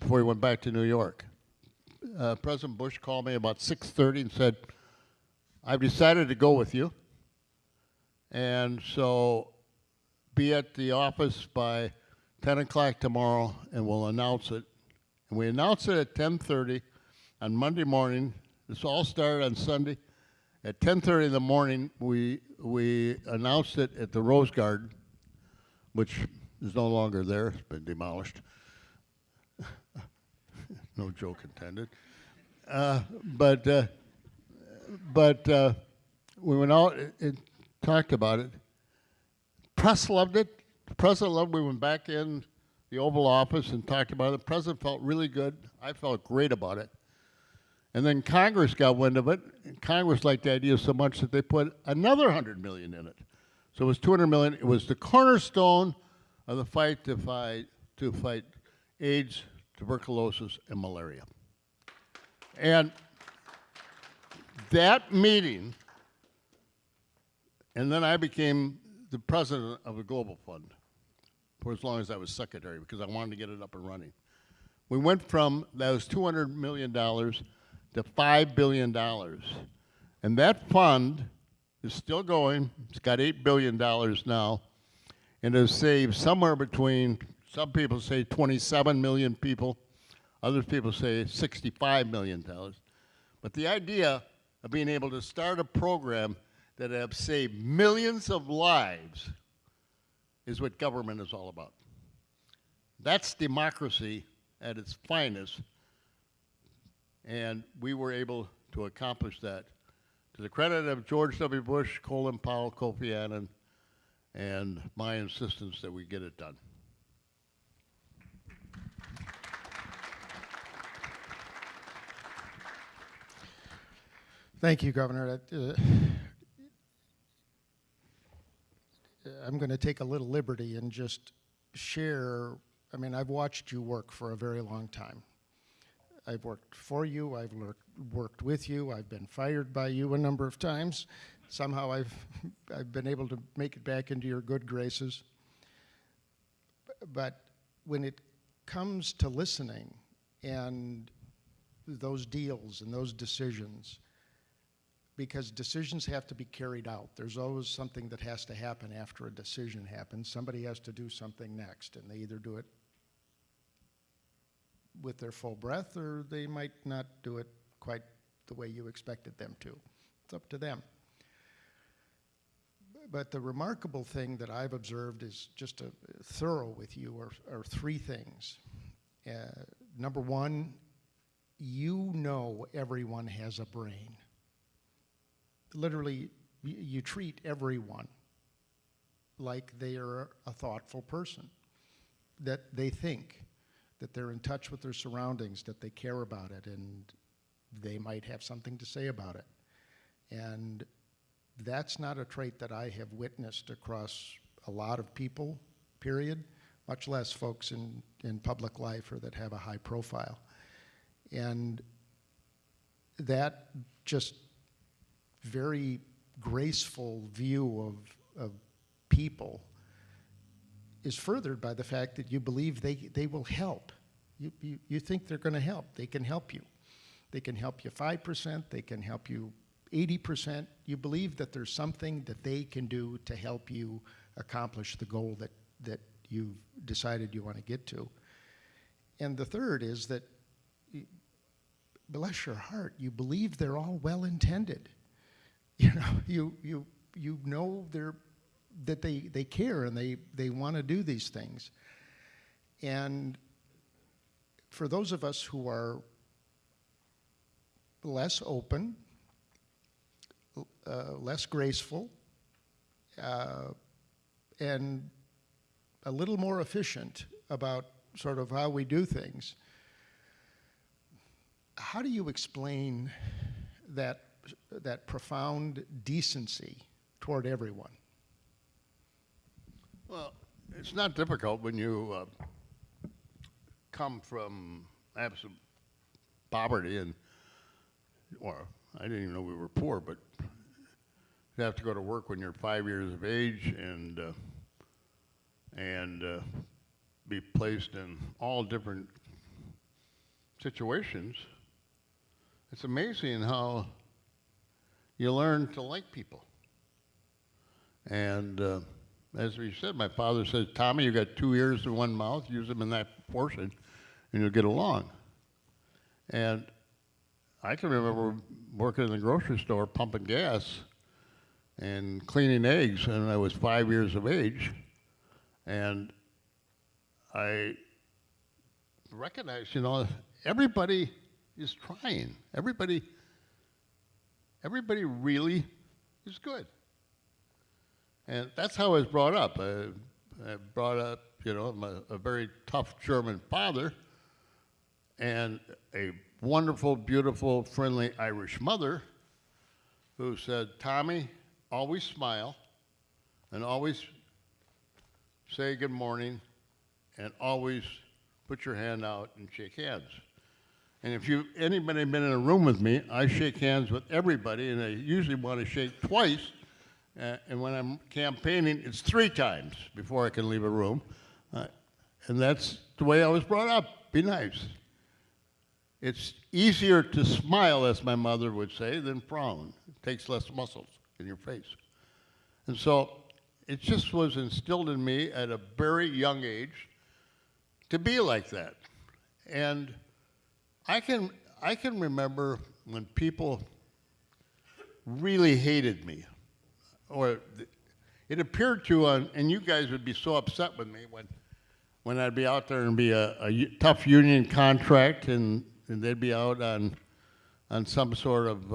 before he went back to New York. President Bush called me about 6:30 and said, I've decided to go with you. And so be at the office by 10 o'clock tomorrow, and we'll announce it. And we announced it at 10:30 on Monday morning. This all started on Sunday. At 10:30 in the morning, we announced it at the Rose Garden, which is no longer there. It's been demolished. No joke intended. But we went out and talked about it. Press loved it. The president loved it. We went back in the Oval Office and talked about it. The president felt really good. I felt great about it. And then Congress got wind of it, and Congress liked the idea so much that they put another $100 million in it. So it was $200 million. It was the cornerstone of the fight to fight AIDS, tuberculosis, and malaria. And that meeting, and then I became the president of the Global Fund for as long as I was secretary, because I wanted to get it up and running. We went from those $200 million to $5 billion. And that fund is still going. It's got $8 billion now, and has saved somewhere between, some people say 27 million people, other people say $65 million. But the idea of being able to start a program that have saved millions of lives is what government is all about. That's democracy at its finest, and we were able to accomplish that to the credit of George W. Bush, Colin Powell, Kofi Annan, and my insistence that we get it done. Thank you, Governor. I'm going to take a little liberty and just share. I mean, I've watched you work for a very long time. I've worked for you, I've worked with you, I've been fired by you a number of times. Somehow I've been able to make it back into your good graces. But when it comes to listening and those deals and those decisions, because decisions have to be carried out. There's always something that has to happen after a decision happens. Somebody has to do something next, and they either do it with their full breath, or they might not do it quite the way you expected them to. It's up to them. But the remarkable thing that I've observed is just thorough with you are three things. Number one, you know everyone has a brain. Literally, you treat everyone like they are a thoughtful person, that they think, that they're in touch with their surroundings, that they care about it, and they might have something to say about it. And that's not a trait that I have witnessed across a lot of people, period, much less folks in public life or that have a high profile. And that just very graceful view of people is furthered by the fact that you believe they will help. You think they're going to help. They can help you. They can help you 5%. They can help you 80%. You believe that there's something that they can do to help you accomplish the goal that you've decided you want to get to. And the third is that, bless your heart, you believe they're all well-intended. You know, you know that they care and they want to do these things. And for those of us who are less open, less graceful, and a little more efficient about sort of how we do things, how do you explain that profound decency toward everyone? Well, it's not difficult when you come from absolute poverty or I didn't even know we were poor, but you have to go to work when you're 5 years of age and be placed in all different situations. It's amazing how you learn to like people. And as we said, my father says, Tommy, you got 2 ears and 1 mouth, use them in that proportion, and you'll get along. And I can remember working in the grocery store pumping gas and cleaning eggs when I was 5 years of age. And I recognized, you know, everybody is trying. Everybody really is good. And that's how I was brought up. I brought up, you know, a very tough German father and a wonderful, beautiful, friendly Irish mother who said, Tommy, always smile and always say good morning and always put your hand out and shake hands. And if anybody been in a room with me, I shake hands with everybody, and I usually want to shake twice. And when I'm campaigning, it's 3 times before I can leave a room. And that's the way I was brought up. Be nice. It's easier to smile, as my mother would say, than frown. It takes less muscles in your face. And so it just was instilled in me at a very young age to be like that. And I can remember when people really hated me, or it appeared to, and you guys would be so upset with me when I'd be out there and be a tough union contract, and they'd be out on some sort of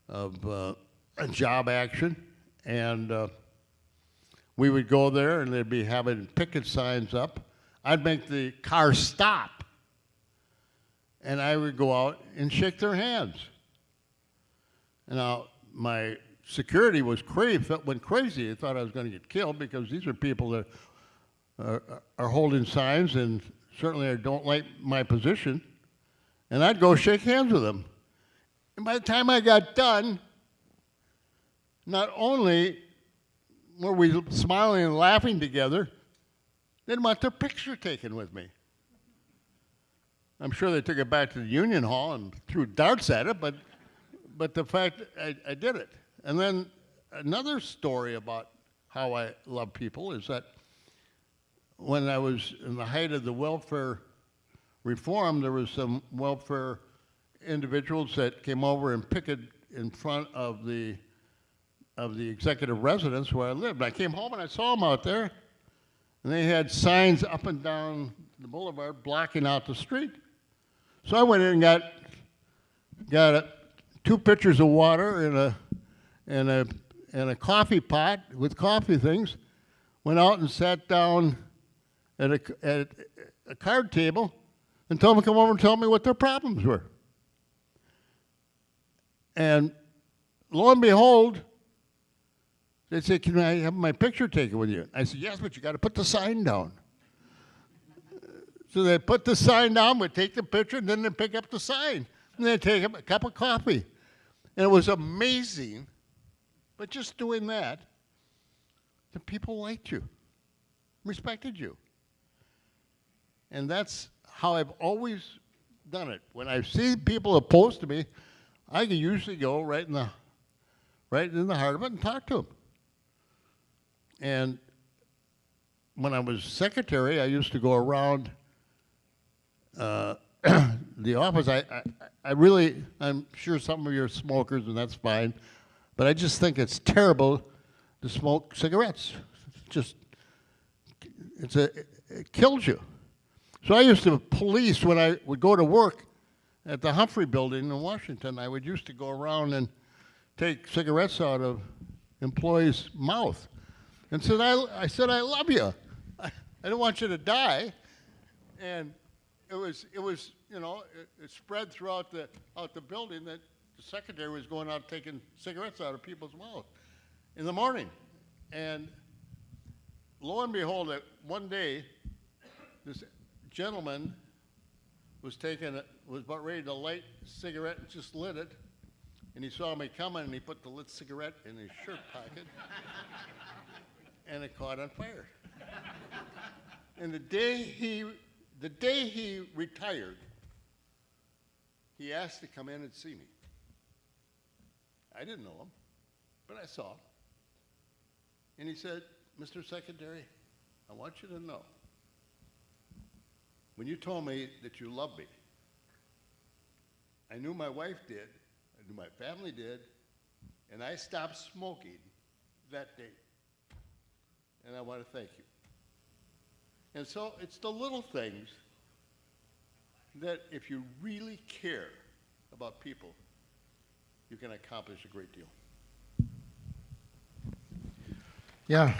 a job action, and we would go there and they'd be having picket signs up. I'd make the car stop, and I would go out and shake their hands. And now, my security went crazy. They thought I was going to get killed because these are people that are holding signs and certainly don't like my position. And I'd go shake hands with them. And by the time I got done, not only were we smiling and laughing together, they'd want their picture taken with me. I'm sure they took it back to the Union Hall and threw darts at it, but the fact I did it. And then another story about how I love people is that when I was in the height of the welfare reform, there was some welfare individuals that came over and picketed in front of the executive residence where I lived. I came home and I saw them out there, and they had signs up and down the boulevard blocking out the street. So I went in and got 2 pitchers of water and a coffee pot with coffee things. Went out and sat down at a card table and told them to come over and tell me what their problems were. And lo and behold, they said, "Can I have my picture taken with you?" I said, "Yes, but you got to put the sign down." So they put the sign down, we'd take the picture, and then they'd pick up the sign. And they'd take up a cup of coffee. And it was amazing, but just doing that, the people liked you, respected you. And that's how I've always done it. When I see people opposed to me, I can usually go right in the heart of it and talk to them. And when I was secretary, I used to go around the office. I'm sure some of you are smokers, and that's fine, but I just think it's terrible to smoke cigarettes. It kills you. So I used to police when I would go to work at the Humphrey Building in Washington. I would used to go around and take cigarettes out of employees' mouth, and I said, "I love you. I don't want you to die." And it spread throughout the building that the secretary was going out taking cigarettes out of people's mouths in the morning. And lo and behold, one day, this gentleman was about ready to light a cigarette and just lit it, and he saw me coming, and he put the lit cigarette in his shirt pocket, and it caught on fire. And the day he retired, he asked to come in and see me. I didn't know him, but I saw him. And he said, "Mr. Secretary, I want you to know, when you told me that you loved me, I knew my wife did, I knew my family did, and I stopped smoking that day. And I want to thank you." And so it's the little things that if you really care about people, you can accomplish a great deal. Yeah.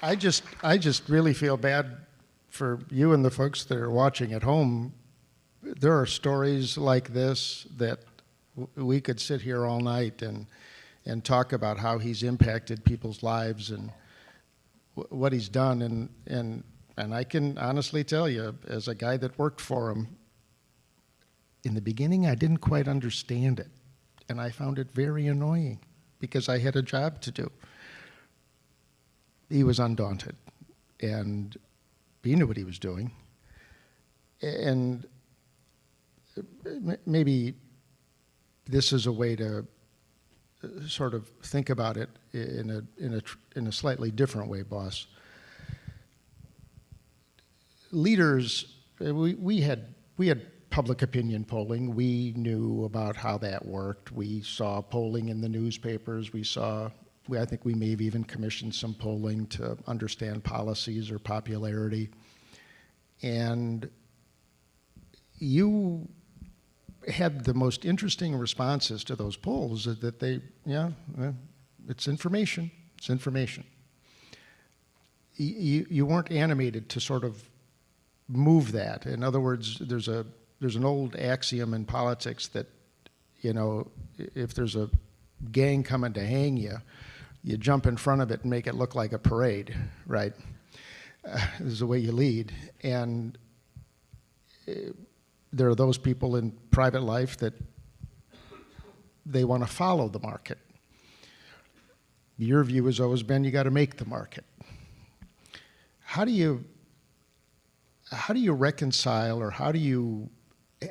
I just really feel bad for you and the folks that are watching at home. There are stories like this that we could sit here all night and talk about how he's impacted people's lives and what he's done. And I can honestly tell you, as a guy that worked for him, in the beginning I didn't quite understand it. And I found it very annoying because I had a job to do. He was undaunted, and he knew what he was doing. And maybe this is a way to sort of think about it in a slightly different way, boss. Leaders, we had public opinion polling. We knew about how that worked. We saw polling in the newspapers. I think we may have even commissioned some polling to understand policies or popularity. And you had the most interesting responses to those polls is that they, yeah, well, it's information. It's information. You weren't animated to sort of move that. In other words, there's an old axiom in politics that, you know, if there's a gang coming to hang you, you jump in front of it and make it look like a parade, right? This is the way you lead. And there are those people in private life that they want to follow the market. Your view has always been you got to make the market. How do you reconcile, or how do you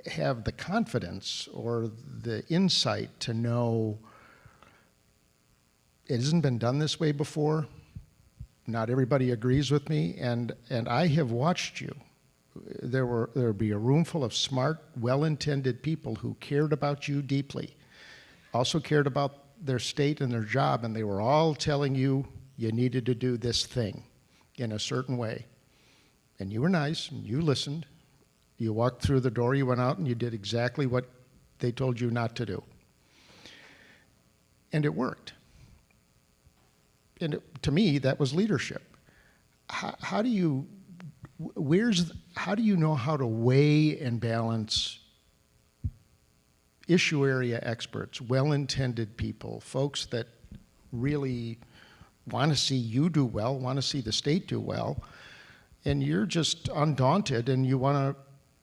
have the confidence or the insight to know it hasn't been done this way before? Not everybody agrees with me, and I have watched you. There would be a room full of smart, well-intended people who cared about you deeply, also cared about their state and their job, and they were all telling you you needed to do this thing in a certain way. And you were nice, and you listened. You walked through the door, you went out, and you did exactly what they told you not to do. And it worked. And to me, that was leadership. How do you know how to weigh and balance issue area experts, well-intended people, folks that really want to see you do well, want to see the state do well, and you're just undaunted and you want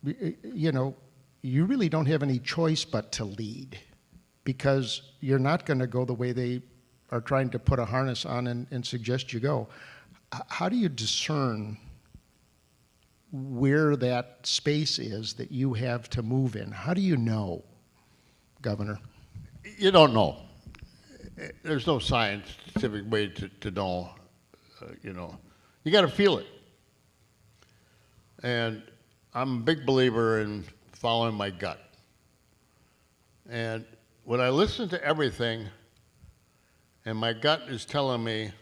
to, you know, you really don't have any choice but to lead, because you're not going to go the way they are trying to put a harness on and suggest you go. How do you discern where that space is that you have to move in? How do you know, Governor? You don't know. There's no scientific way to know. You know, you got to feel it. And I'm a big believer in following my gut. And when I listen to everything, and my gut is telling me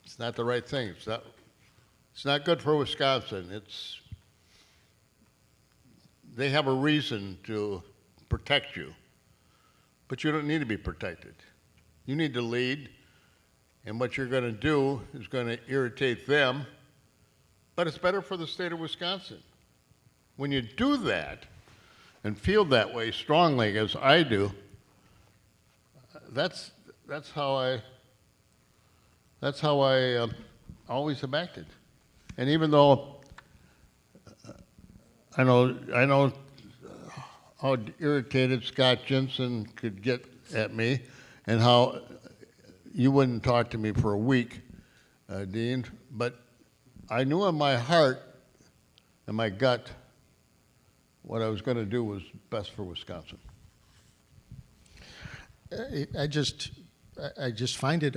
it's not the right thing, it's not good for Wisconsin. They have a reason to protect you, but you don't need to be protected. You need to lead, and what you're going to do is going to irritate them, but it's better for the state of Wisconsin. When you do that and feel that way strongly, as I do, that's how I always have acted. And even though I know how irritated Scott Jensen could get at me, and how you wouldn't talk to me for a week, Dean, but I knew in my heart and my gut what I was going to do was best for Wisconsin. I just find it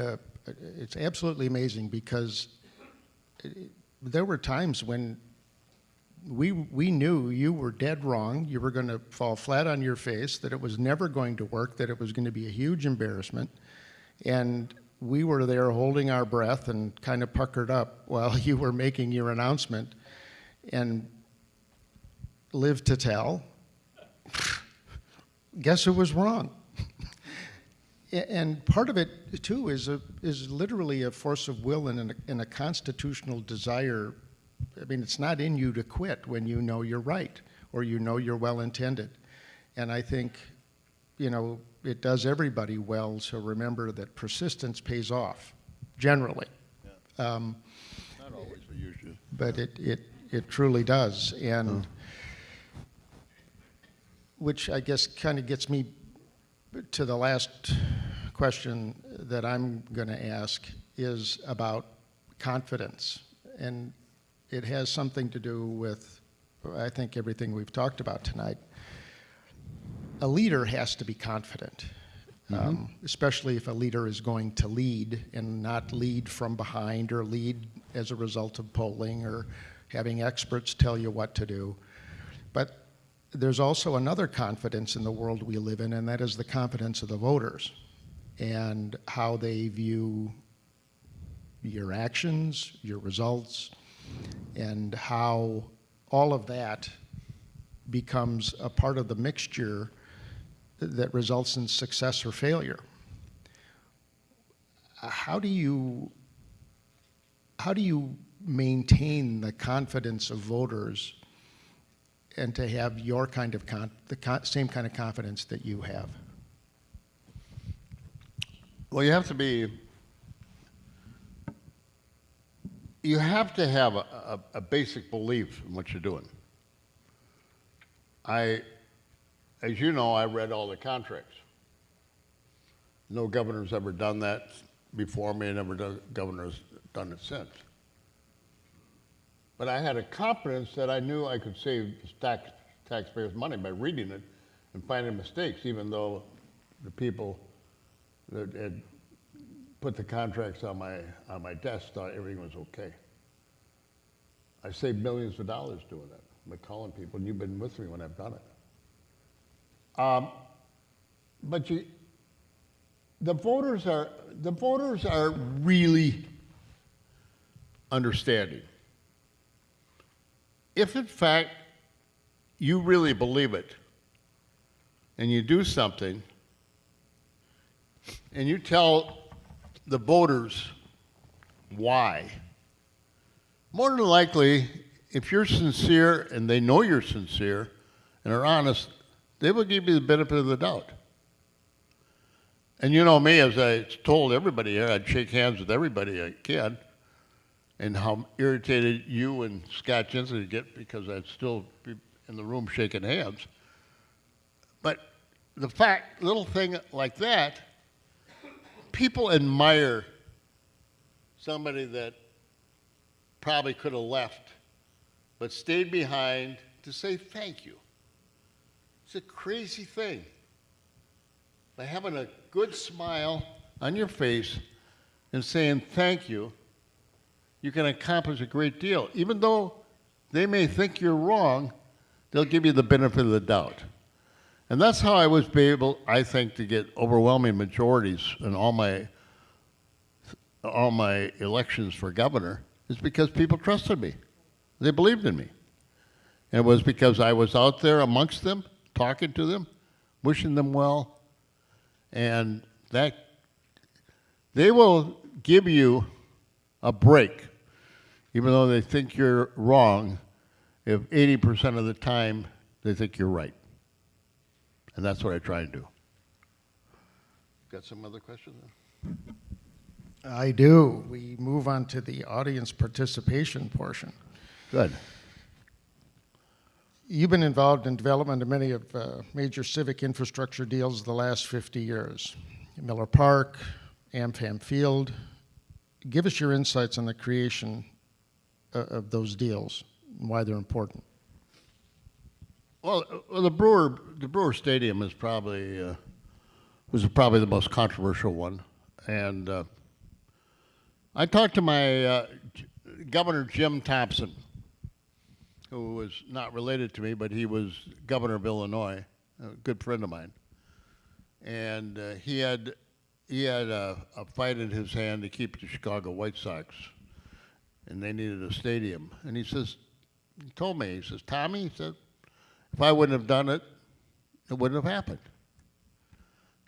it's absolutely amazing, because there were times when we knew you were dead wrong, you were going to fall flat on your face, that it was never going to work, that it was going to be a huge embarrassment, and we were there holding our breath and kind of puckered up while you were making your announcement, and live to tell, guess who was wrong? And part of it, too, is literally a force of will and a constitutional desire. I mean, it's not in you to quit when you know you're right or you know you're well-intended. And I think, you know, it does everybody well to remember that persistence pays off, generally. Yeah. Not always, but usually. But it truly does. And which I guess kind of gets me to the last question that I'm going to ask, is about confidence. And it has something to do with, I think, everything we've talked about tonight. A leader has to be confident, especially if a leader is going to lead and not lead from behind or lead as a result of polling or having experts tell you what to do. But there's also another confidence in the world we live in, and that is the confidence of the voters and how they view your actions, your results, and how all of that becomes a part of the mixture that results in success or failure. How do you maintain the confidence of voters and to have your kind of same kind of confidence that you have? Well, you have to have a basic belief in what you're doing. As you know, I read all the contracts. No governor's ever done that before me, and governor's done it since. But I had a confidence that I knew I could save taxpayers' money by reading it and finding mistakes, even though the people that had put the contracts on my desk thought everything was okay. I saved millions of dollars doing that by calling people, and you've been with me when I've done it. But the voters are really understanding. If in fact you really believe it, and you do something, and you tell the voters why, more than likely, if you're sincere and they know you're sincere and are honest, they will give you the benefit of the doubt. And you know me, as I told everybody here, I'd shake hands with everybody I can, and how irritated you and Scott Jensen would get because I'd still be in the room shaking hands. But the fact, little thing like that, people admire somebody that probably could have left, but stayed behind to say thank you. It's a crazy thing. By having a good smile on your face and saying thank you, you can accomplish a great deal. Even though they may think you're wrong, they'll give you the benefit of the doubt. And that's how I was able, I think, to get overwhelming majorities in all my elections for governor, is because people trusted me. They believed in me. And it was because I was out there amongst them, talking to them, wishing them well, and that they will give you a break, even though they think you're wrong, if 80% of the time they think you're right. And that's what I try and do. Got some other questions? I do. We move on to the audience participation portion. Good. You've been involved in development of many of major civic infrastructure deals the last 50 years. Miller Park, AmFam Field. Give us your insights on the creation of those deals and why they're important. Well, the Brewer Stadium is probably was probably the most controversial one, and I talked to my Governor Jim Thompson, who was not related to me, but he was governor of Illinois, a good friend of mine, and he had a fight in his hand to keep the Chicago White Sox, and they needed a stadium, and he told me, he says, Tommy, he said, if I wouldn't have done it, it wouldn't have happened.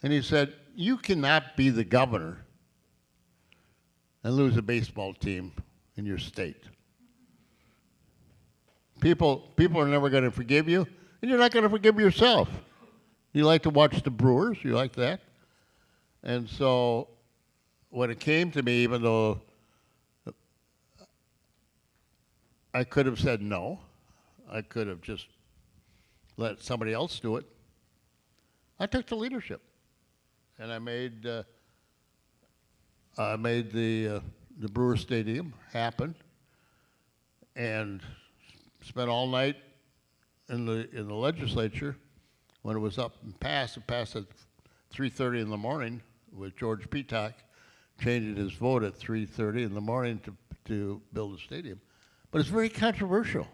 And he said, you cannot be the governor and lose a baseball team in your state. People are never going to forgive you, and you're not going to forgive yourself. You like to watch the Brewers, you like that. And so when it came to me, even though I could have said no, I could have just let somebody else do it, I took the leadership. And I made the Brewer Stadium happen, and spent all night in the legislature. When it was up and passed, it passed at 3:30 in the morning with George Peacock changing his vote at 3:30 in the morning to build a stadium. But it's very controversial.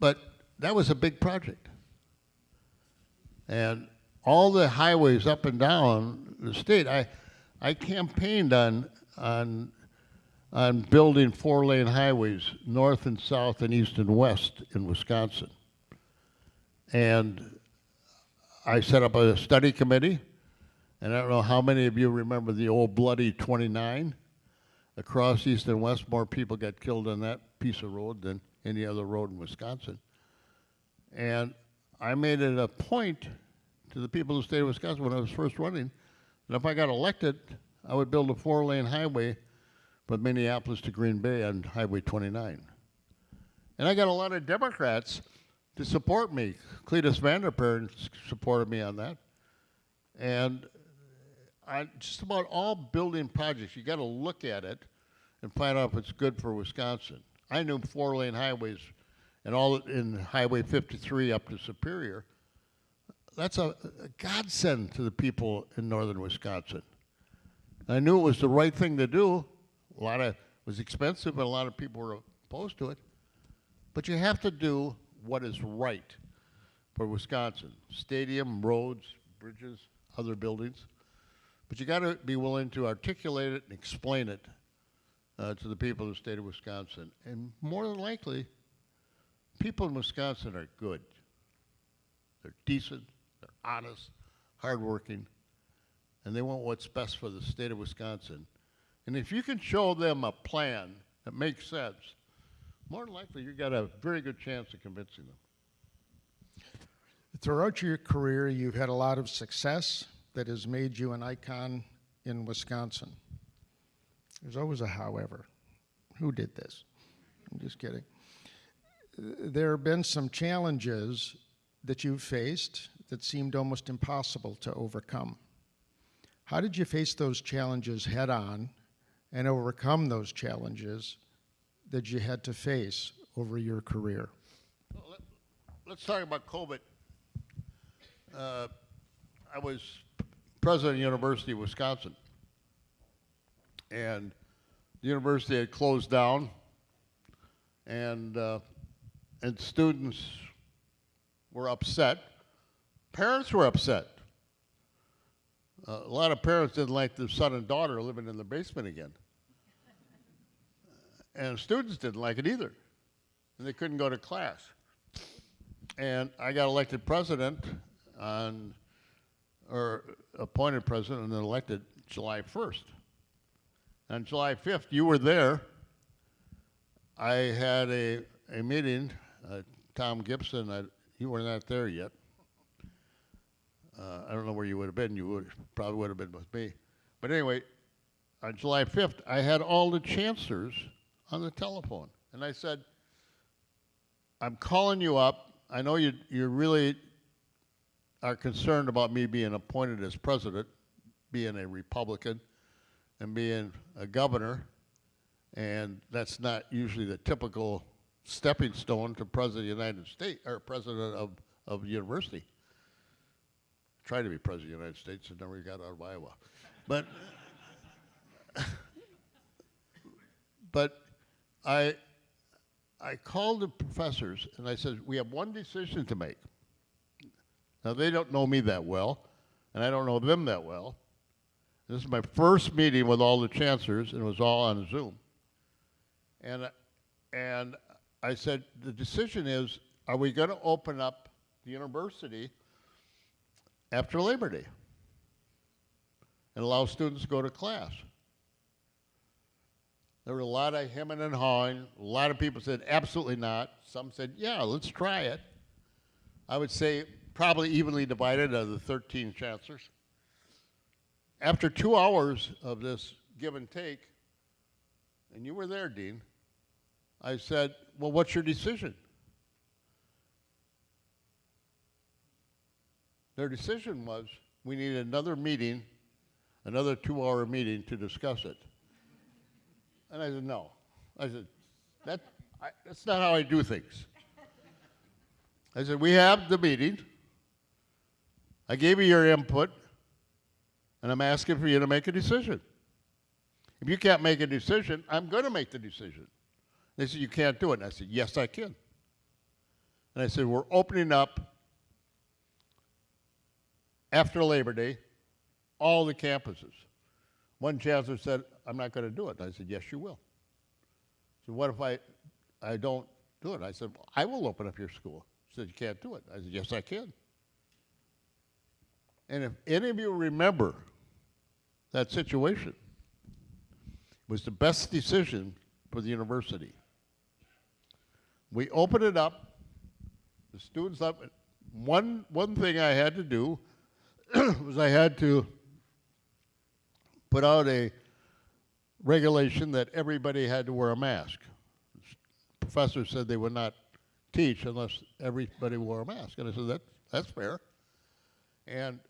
But that was a big project. And all the highways up and down the state, I campaigned on building 4-lane highways north and south and east and west in Wisconsin. And I set up a study committee, and I don't know how many of you remember the old bloody 29. Across east and west, more people got killed on that piece of road than any other road in Wisconsin. And I made it a point to the people of the state of Wisconsin when I was first running that if I got elected, I would build a 4-lane highway from Minneapolis to Green Bay on Highway 29. And I got a lot of Democrats to support me. Cletus Vanderpeer supported me on that. And just about all building projects, you got to look at it and find out if it's good for Wisconsin. I knew 4-lane highways and all in Highway 53 up to Superior. That's a godsend to the people in northern Wisconsin. I knew it was the right thing to do. It was expensive, and a lot of people were opposed to it. But you have to do what is right for Wisconsin. Stadium, roads, bridges, other buildings. But you got to be willing to articulate it and explain it to the people of the state of Wisconsin. And more than likely, people in Wisconsin are good. They're decent, they're honest, hardworking, and they want what's best for the state of Wisconsin. And if you can show them a plan that makes sense, more than likely you've got a very good chance of convincing them. Throughout your career, you've had a lot of success that has made you an icon in Wisconsin. There's always a however. Who did this? I'm just kidding. There have been some challenges that you've faced that seemed almost impossible to overcome. How did you face those challenges head on and overcome those challenges that you had to face over your career? Well, let's talk about COVID. I was president of the University of Wisconsin, and the university had closed down, and students were upset. Parents were upset. A lot of parents didn't like their son and daughter living in the basement again. And students didn't like it either. And they couldn't go to class. And I got elected president or appointed president and then elected July 1st. On July 5th, you were there. I had a meeting, Tom Gibson, you were not there yet. I don't know where you would have been. You probably would have been with me. But anyway, on July 5th, I had all the chancellors on the telephone. And I said, I'm calling you up. I know you really are concerned about me being appointed as president, being a Republican, and being a governor. And that's not usually the typical stepping stone to president of the United States, or president of the university. Tried to be president of the United States and never got out of Iowa. But I called the professors and I said, we have one decision to make. Now they don't know me that well, and I don't know them that well. This is my first meeting with all the chancellors, and it was all on Zoom. And I said, the decision is, are we going to open up the university after Labor Day and allow students to go to class? There were a lot of hemming and hawing. A lot of people said, absolutely not. Some said, yeah, let's try it. I would say probably evenly divided out of the 13 chancellors. After 2 hours of this give and take, and you were there, Dean, I said, well, what's your decision? Their decision was, we need another meeting, another 2-hour meeting to discuss it. And I said, no. I said, that's not how I do things. I said, we have the meeting. I gave you your input, and I'm asking for you to make a decision. If you can't make a decision, I'm going to make the decision. They said, you can't do it. And I said, yes, I can. And I said, we're opening up after Labor Day all the campuses. One chancellor said, I'm not going to do it. And I said, yes, you will. So what if I don't do it? I said, well, I will open up your school. He said, you can't do it. I said, yes, I can. And if any of you remember that situation, it was the best decision for the university. We opened it up. The students left. One thing I had to do was I had to put out a regulation that everybody had to wear a mask. Professors said they would not teach unless everybody wore a mask, and I said that's fair. And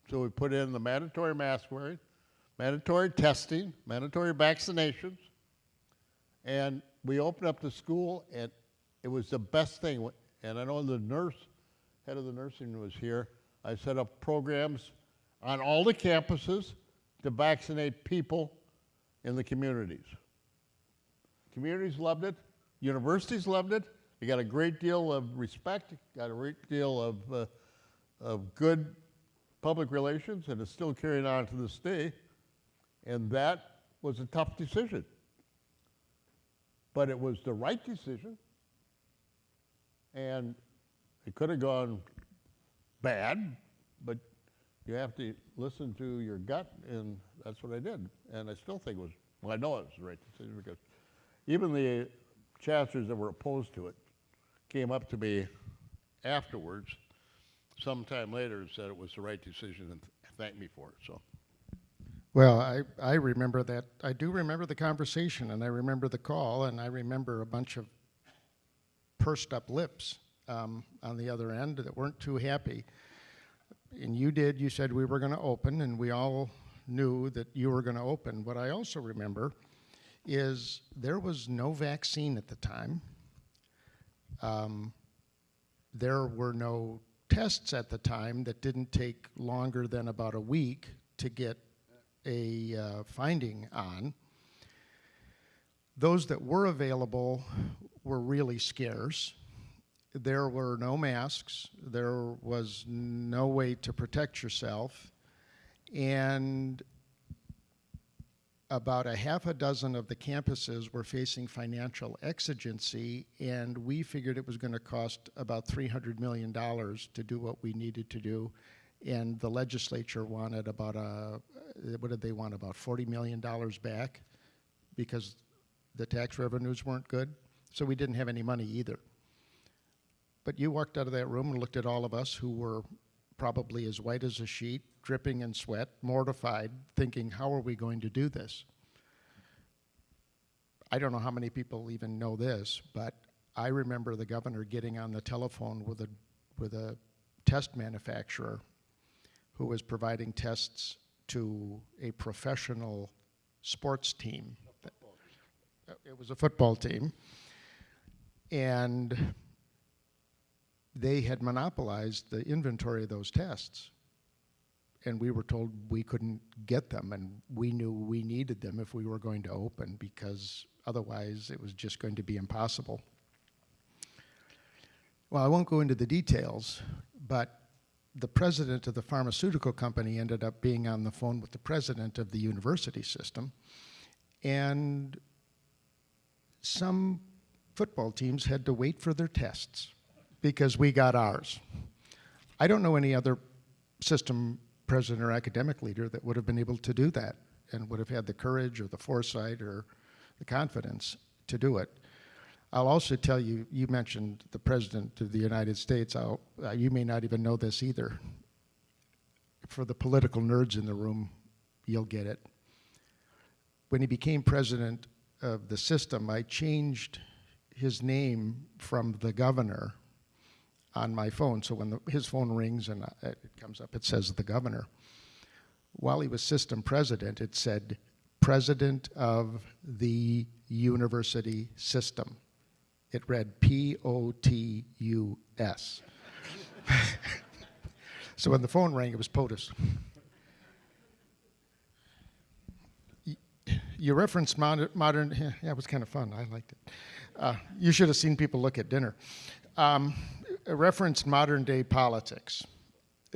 so we put in the mandatory mask wearing, mandatory testing, mandatory vaccinations, and we opened up the school, and it was the best thing. And I know the head of the nursing was here. I set up programs on all the campuses to vaccinate people in the communities. Communities loved it. Universities loved it. They got a great deal of respect, got a great deal of good public relations, and it's still carrying on to this day. And that was a tough decision. But it was the right decision. And it could have gone bad, but you have to listen to your gut, and that's what I did. And I still think it was, well, I know it was the right decision, because even the chancellors that were opposed to it came up to me afterwards, sometime later, and said it was the right decision and thanked me for it. So, Well, I remember that. I do remember the conversation, and I remember the call, and I remember a bunch of pursed up lips on the other end that weren't too happy. And you said we were going to open, and we all knew that you were going to open. What I also remember is there was no vaccine at the time. There were no tests at the time that didn't take longer than about a week to get a finding on. Those that were available were really scarce. There were no masks. There was no way to protect yourself. And about a half a dozen of the campuses were facing financial exigency, and we figured it was going to cost about $300 million to do what we needed to do. And the legislature wanted about what did they want, about $40 million back because the tax revenues weren't good. So we didn't have any money either. But you walked out of that room and looked at all of us who were probably as white as a sheet, dripping in sweat, mortified, thinking, how are we going to do this? I don't know how many people even know this, but I remember the governor getting on the telephone with a test manufacturer who was providing tests to a professional sports team. It was a football team. And they had monopolized the inventory of those tests. And we were told we couldn't get them, and we knew we needed them if we were going to open, because otherwise it was just going to be impossible. Well, I won't go into the details, but the president of the pharmaceutical company ended up being on the phone with the president of the university system, and some football teams had to wait for their tests because we got ours. I don't know any other system president or academic leader that would have been able to do that and would have had the courage or the foresight or the confidence to do it. I'll also tell you, you mentioned the President of the United States. You may not even know this either. For the political nerds in the room, you'll get it. When he became president of the system, I changed his name from the governor on my phone. So when his phone rings and it comes up, it says the governor. While he was system president, it said president of the university system. It read POTUS. So when the phone rang, it was POTUS. You referenced modern, yeah, it was kind of fun. I liked it. You should have seen people look at dinner. Referenced modern day politics.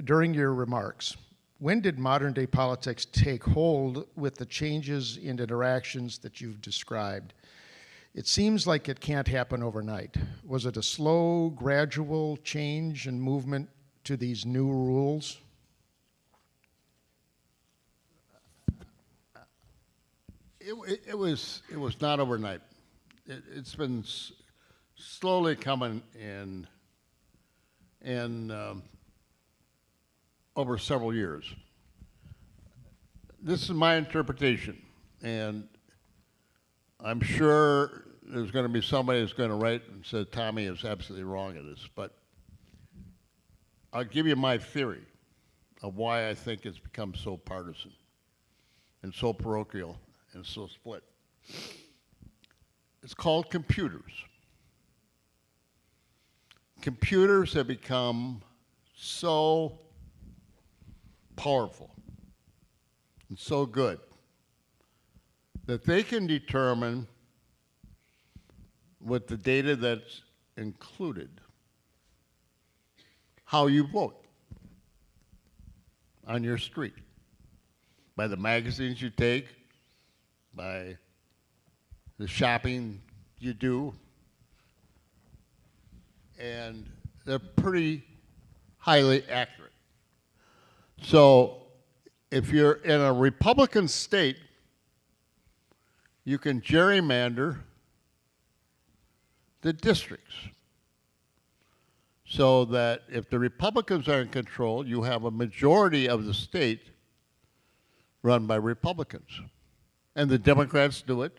During your remarks, when did modern day politics take hold with the changes in interactions that you've described? It seems like it can't happen overnight. Was it a slow, gradual change and movement to these new rules? It was not overnight. It's been slowly coming in over several years. This is my interpretation, and I'm sure there's going to be somebody who's going to write and say Tommy is absolutely wrong in this, but I'll give you my theory of why I think it's become so partisan and so parochial and so split. It's called computers. Computers have become so powerful and so good that they can determine with the data that's included how you vote on your street, by the magazines you take, by the shopping you do, and they're pretty highly accurate. So if you're in a Republican state, you can gerrymander the districts so that if the Republicans are in control, you have a majority of the state run by Republicans. And the Democrats do it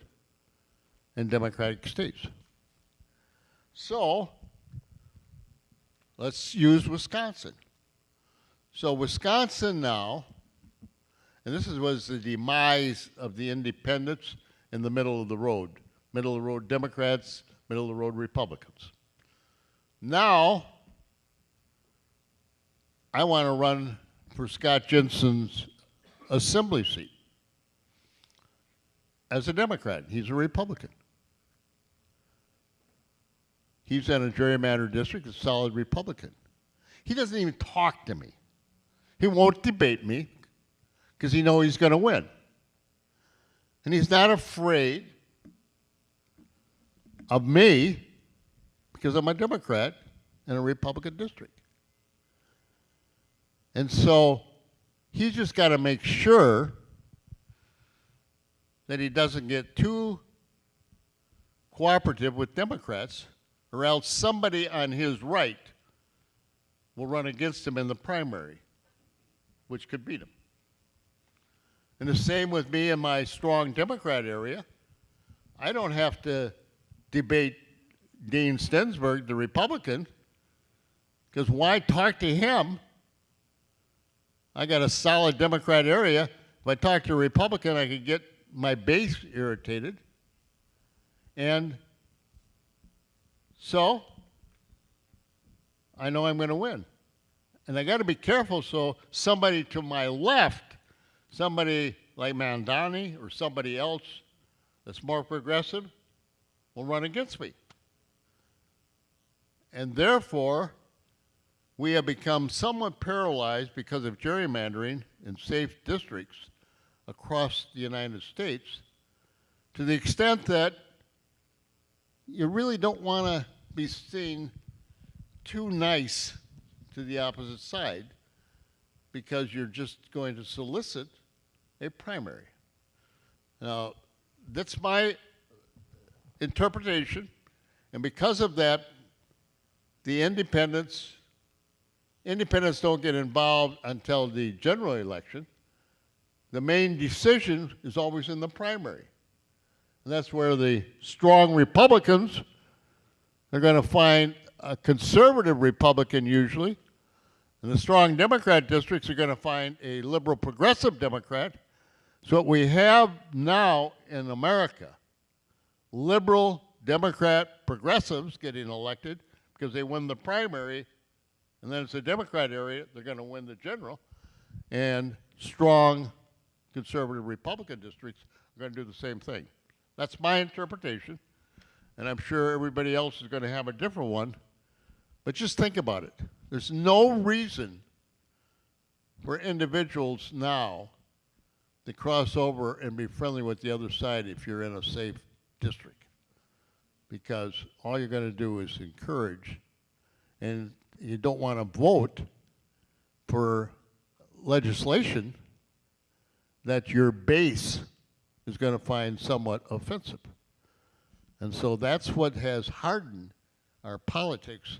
in Democratic states. So let's use Wisconsin. So Wisconsin now, and this was the demise of the independents in the middle of the road. Middle of the road Democrats, middle of the road Republicans. Now, I want to run for Scott Jensen's assembly seat as a Democrat. He's a Republican. He's in a gerrymandered district, a solid Republican. He doesn't even talk to me. He won't debate me because he knows he's going to win. And he's not afraid of me because I'm a Democrat in a Republican district. And so he's just got to make sure that he doesn't get too cooperative with Democrats, or else somebody on his right will run against him in the primary, which could beat him. And the same with me in my strong Democrat area. I don't have to debate Dean Stensberg, the Republican, because why talk to him? I got a solid Democrat area. If I talk to a Republican, I could get my base irritated. And so I know I'm going to win. And I got to be careful so somebody to my left, somebody like Mandani or somebody else that's more progressive, will run against me. And therefore, we have become somewhat paralyzed because of gerrymandering in safe districts across the United States, to the extent that you really don't want to be seen too nice to the opposite side because you're just going to solicit a primary. Now, that's my interpretation, and because of that, the independents don't get involved until the general election. The main decision is always in the primary. And that's where the strong Republicans are going to find a conservative Republican usually, and the strong Democrat districts are going to find a liberal progressive Democrat. So what we have now in America, liberal Democrat progressives getting elected because they win the primary, and then it's a Democrat area, they're going to win the general, and strong conservative Republican districts are going to do the same thing. That's my interpretation, and I'm sure everybody else is going to have a different one, but just think about it. There's no reason for individuals now to cross over and be friendly with the other side if you're in a safe district. because all you're going to do is encourage, and you don't want to vote for legislation that your base is going to find somewhat offensive. And so that's what has hardened our politics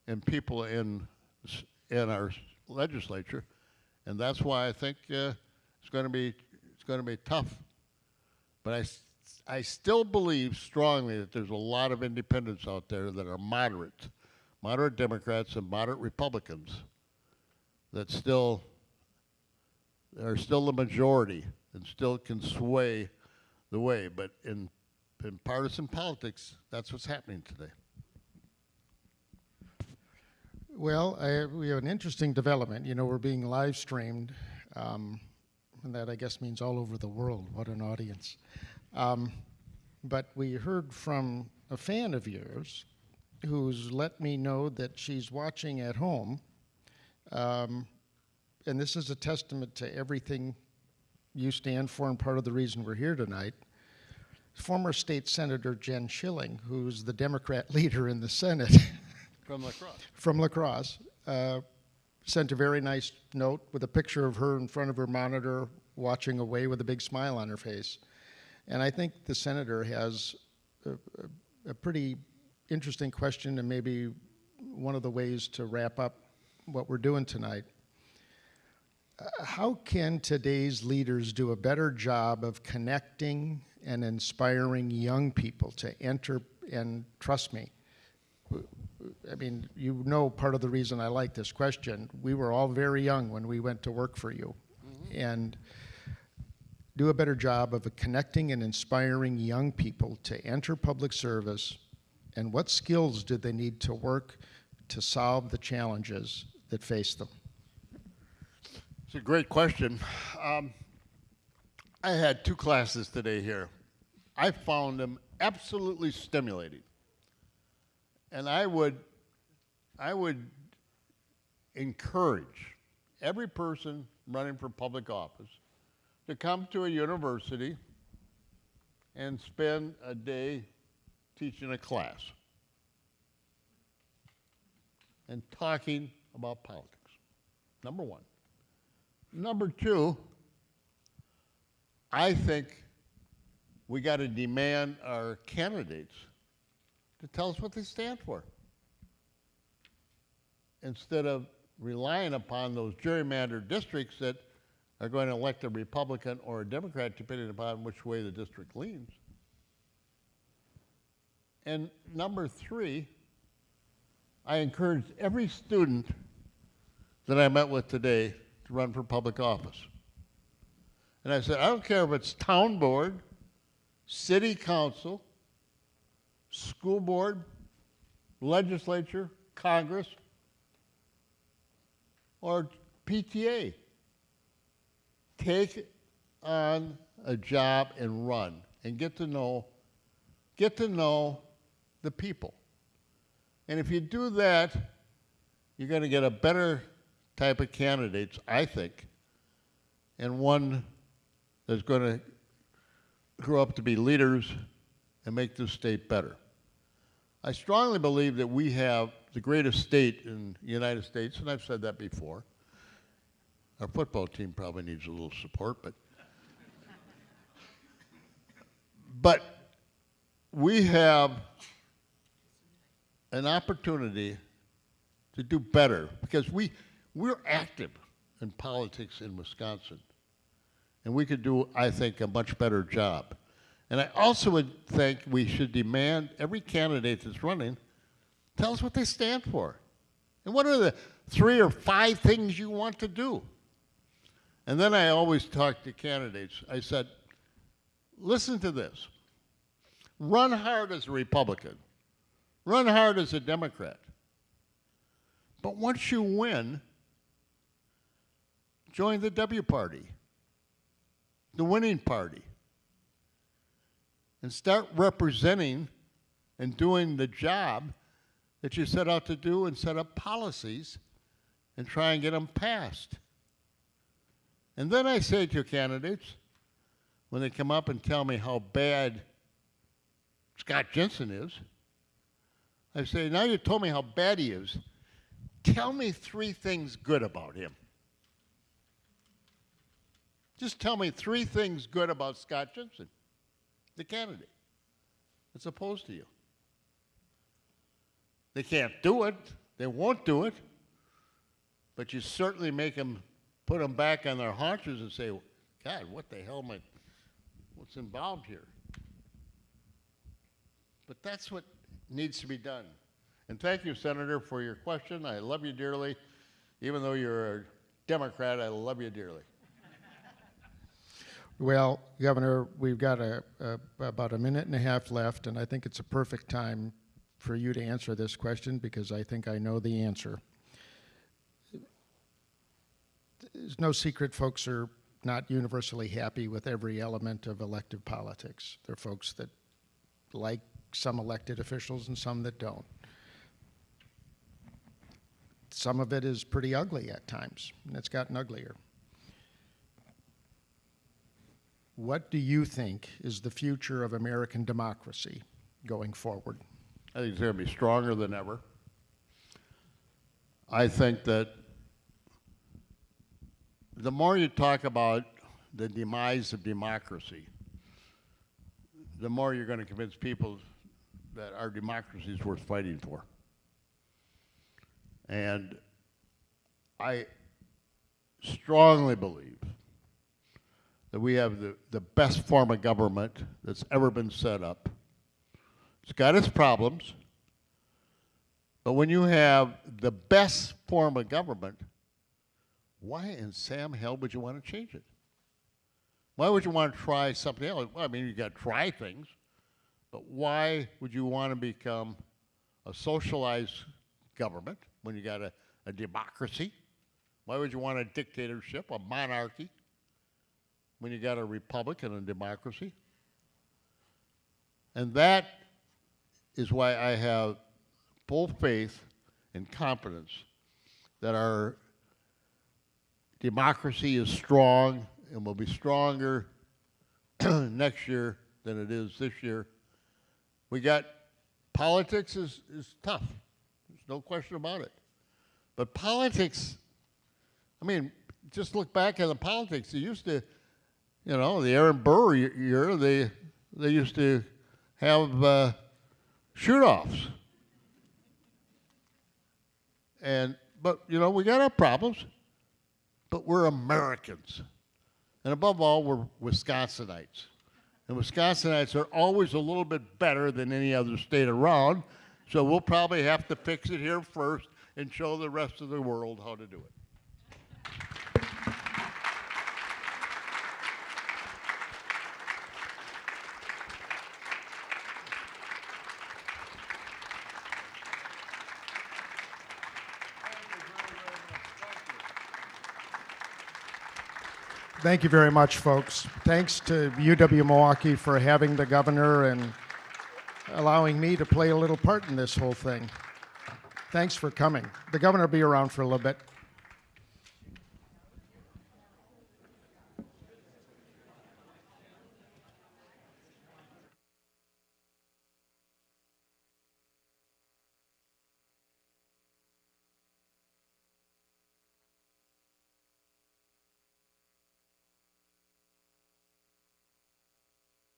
and people in our legislature, and that's why I think it's going to be tough. But I still believe strongly that there's a lot of independents out there that are moderate Democrats and moderate Republicans that are still the majority and still can sway the way. But in partisan politics, that's what's happening today. Well, we have an interesting development. You know, we're being live streamed, and that I guess means all over the world. What an audience. But we heard from a fan of yours who's let me know that she's watching at home. And this is a testament to everything you stand for and part of the reason we're here tonight. Former State Senator Jen Schilling, who's the Democrat leader in the Senate. From La Crosse. From La Crosse, sent a very nice note with a picture of her in front of her monitor watching away with a big smile on her face. And I think the senator has a pretty interesting question and maybe one of the ways to wrap up what we're doing tonight. How can today's leaders do a better job of connecting and inspiring young people to enter, and trust me, I mean, you know part of the reason I like this question. We were all very young when we went to work for you. And do a better job of connecting and inspiring young people to enter public service, and what skills do they need to work to solve the challenges that face them? It's a great question. I had 2 classes today here. I found them absolutely stimulating. And I would encourage every person running for public office to come to a university and spend a day teaching a class and talking about politics. Number one. Number two, I think we got to demand our candidates to tell us what they stand for, instead of relying upon those gerrymandered districts that are going to elect a Republican or a Democrat depending upon which way the district leans. And number three, I encouraged every student that I met with today to run for public office. And I said, I don't care if it's town board, city council, school board, legislature, Congress, or PTA. Take on a job and run and get to know the people. And if you do that, you're going to get a better type of candidates, I think, and one that's going to grow up to be leaders and make this state better. I strongly believe that we have the greatest state in the United States, and I've said that before. Our football team probably needs a little support, but we have an opportunity to do better because we're active in politics in Wisconsin, and we could do, I think, a much better job. And I also would think we should demand every candidate that's running tell us what they stand for. And what are the 3 or 5 things you want to do? And then I always talk to candidates. I said, listen to this. Run hard as a Republican. Run hard as a Democrat. But once you win, join the W party, the winning party, and start representing and doing the job that you set out to do and set up policies and try and get them passed. And then I say to candidates, when they come up and tell me how bad Scott Jensen is. I say, now you told me how bad he is. Tell me 3 things good about him. Just tell me 3 things good about Scott Jensen, the candidate, that's opposed to you. They can't do it. They won't do it. But you certainly make them put them back on their haunches and say, God, what the hell what's involved here? But that's what needs to be done. And thank you, Senator, for your question. I love you dearly. Even though you're a Democrat, I love you dearly. Well, Governor, we've got about a minute and a half left, and I think it's a perfect time for you to answer this question because I think I know the answer. It's no secret folks are not universally happy with every element of elective politics. There are folks that like some elected officials and some that don't. Some of it is pretty ugly at times, and it's gotten uglier. What do you think is the future of American democracy going forward? I think it's going to be stronger than ever. I think that the more you talk about the demise of democracy, the more you're going to convince people that our democracy is worth fighting for. And I strongly believe that we have the best form of government that's ever been set up. It's got its problems, but when you have the best form of government, why in Sam hell would you want to change it? Why would you want to try something else? Well, I mean, you got to try things, but why would you want to become a socialized government when you got a democracy? Why would you want a dictatorship, a monarchy, when you got a republic and a democracy? And that is why I have full faith and confidence that our democracy is strong and will be stronger next year than it is this year. We got politics is tough. There's no question about it. But politics, I mean, just look back at the politics. They used to, you know, the Aaron Burr year, they used to have shoot-offs. But, you know, we got our problems, but we're Americans. And above all, we're Wisconsinites. And Wisconsinites are always a little bit better than any other state around, so we'll probably have to fix it here first and show the rest of the world how to do it. Thank you very much, folks. Thanks to UW-Milwaukee for having the governor and allowing me to play a little part in this whole thing. Thanks for coming. The governor will be around for a little bit.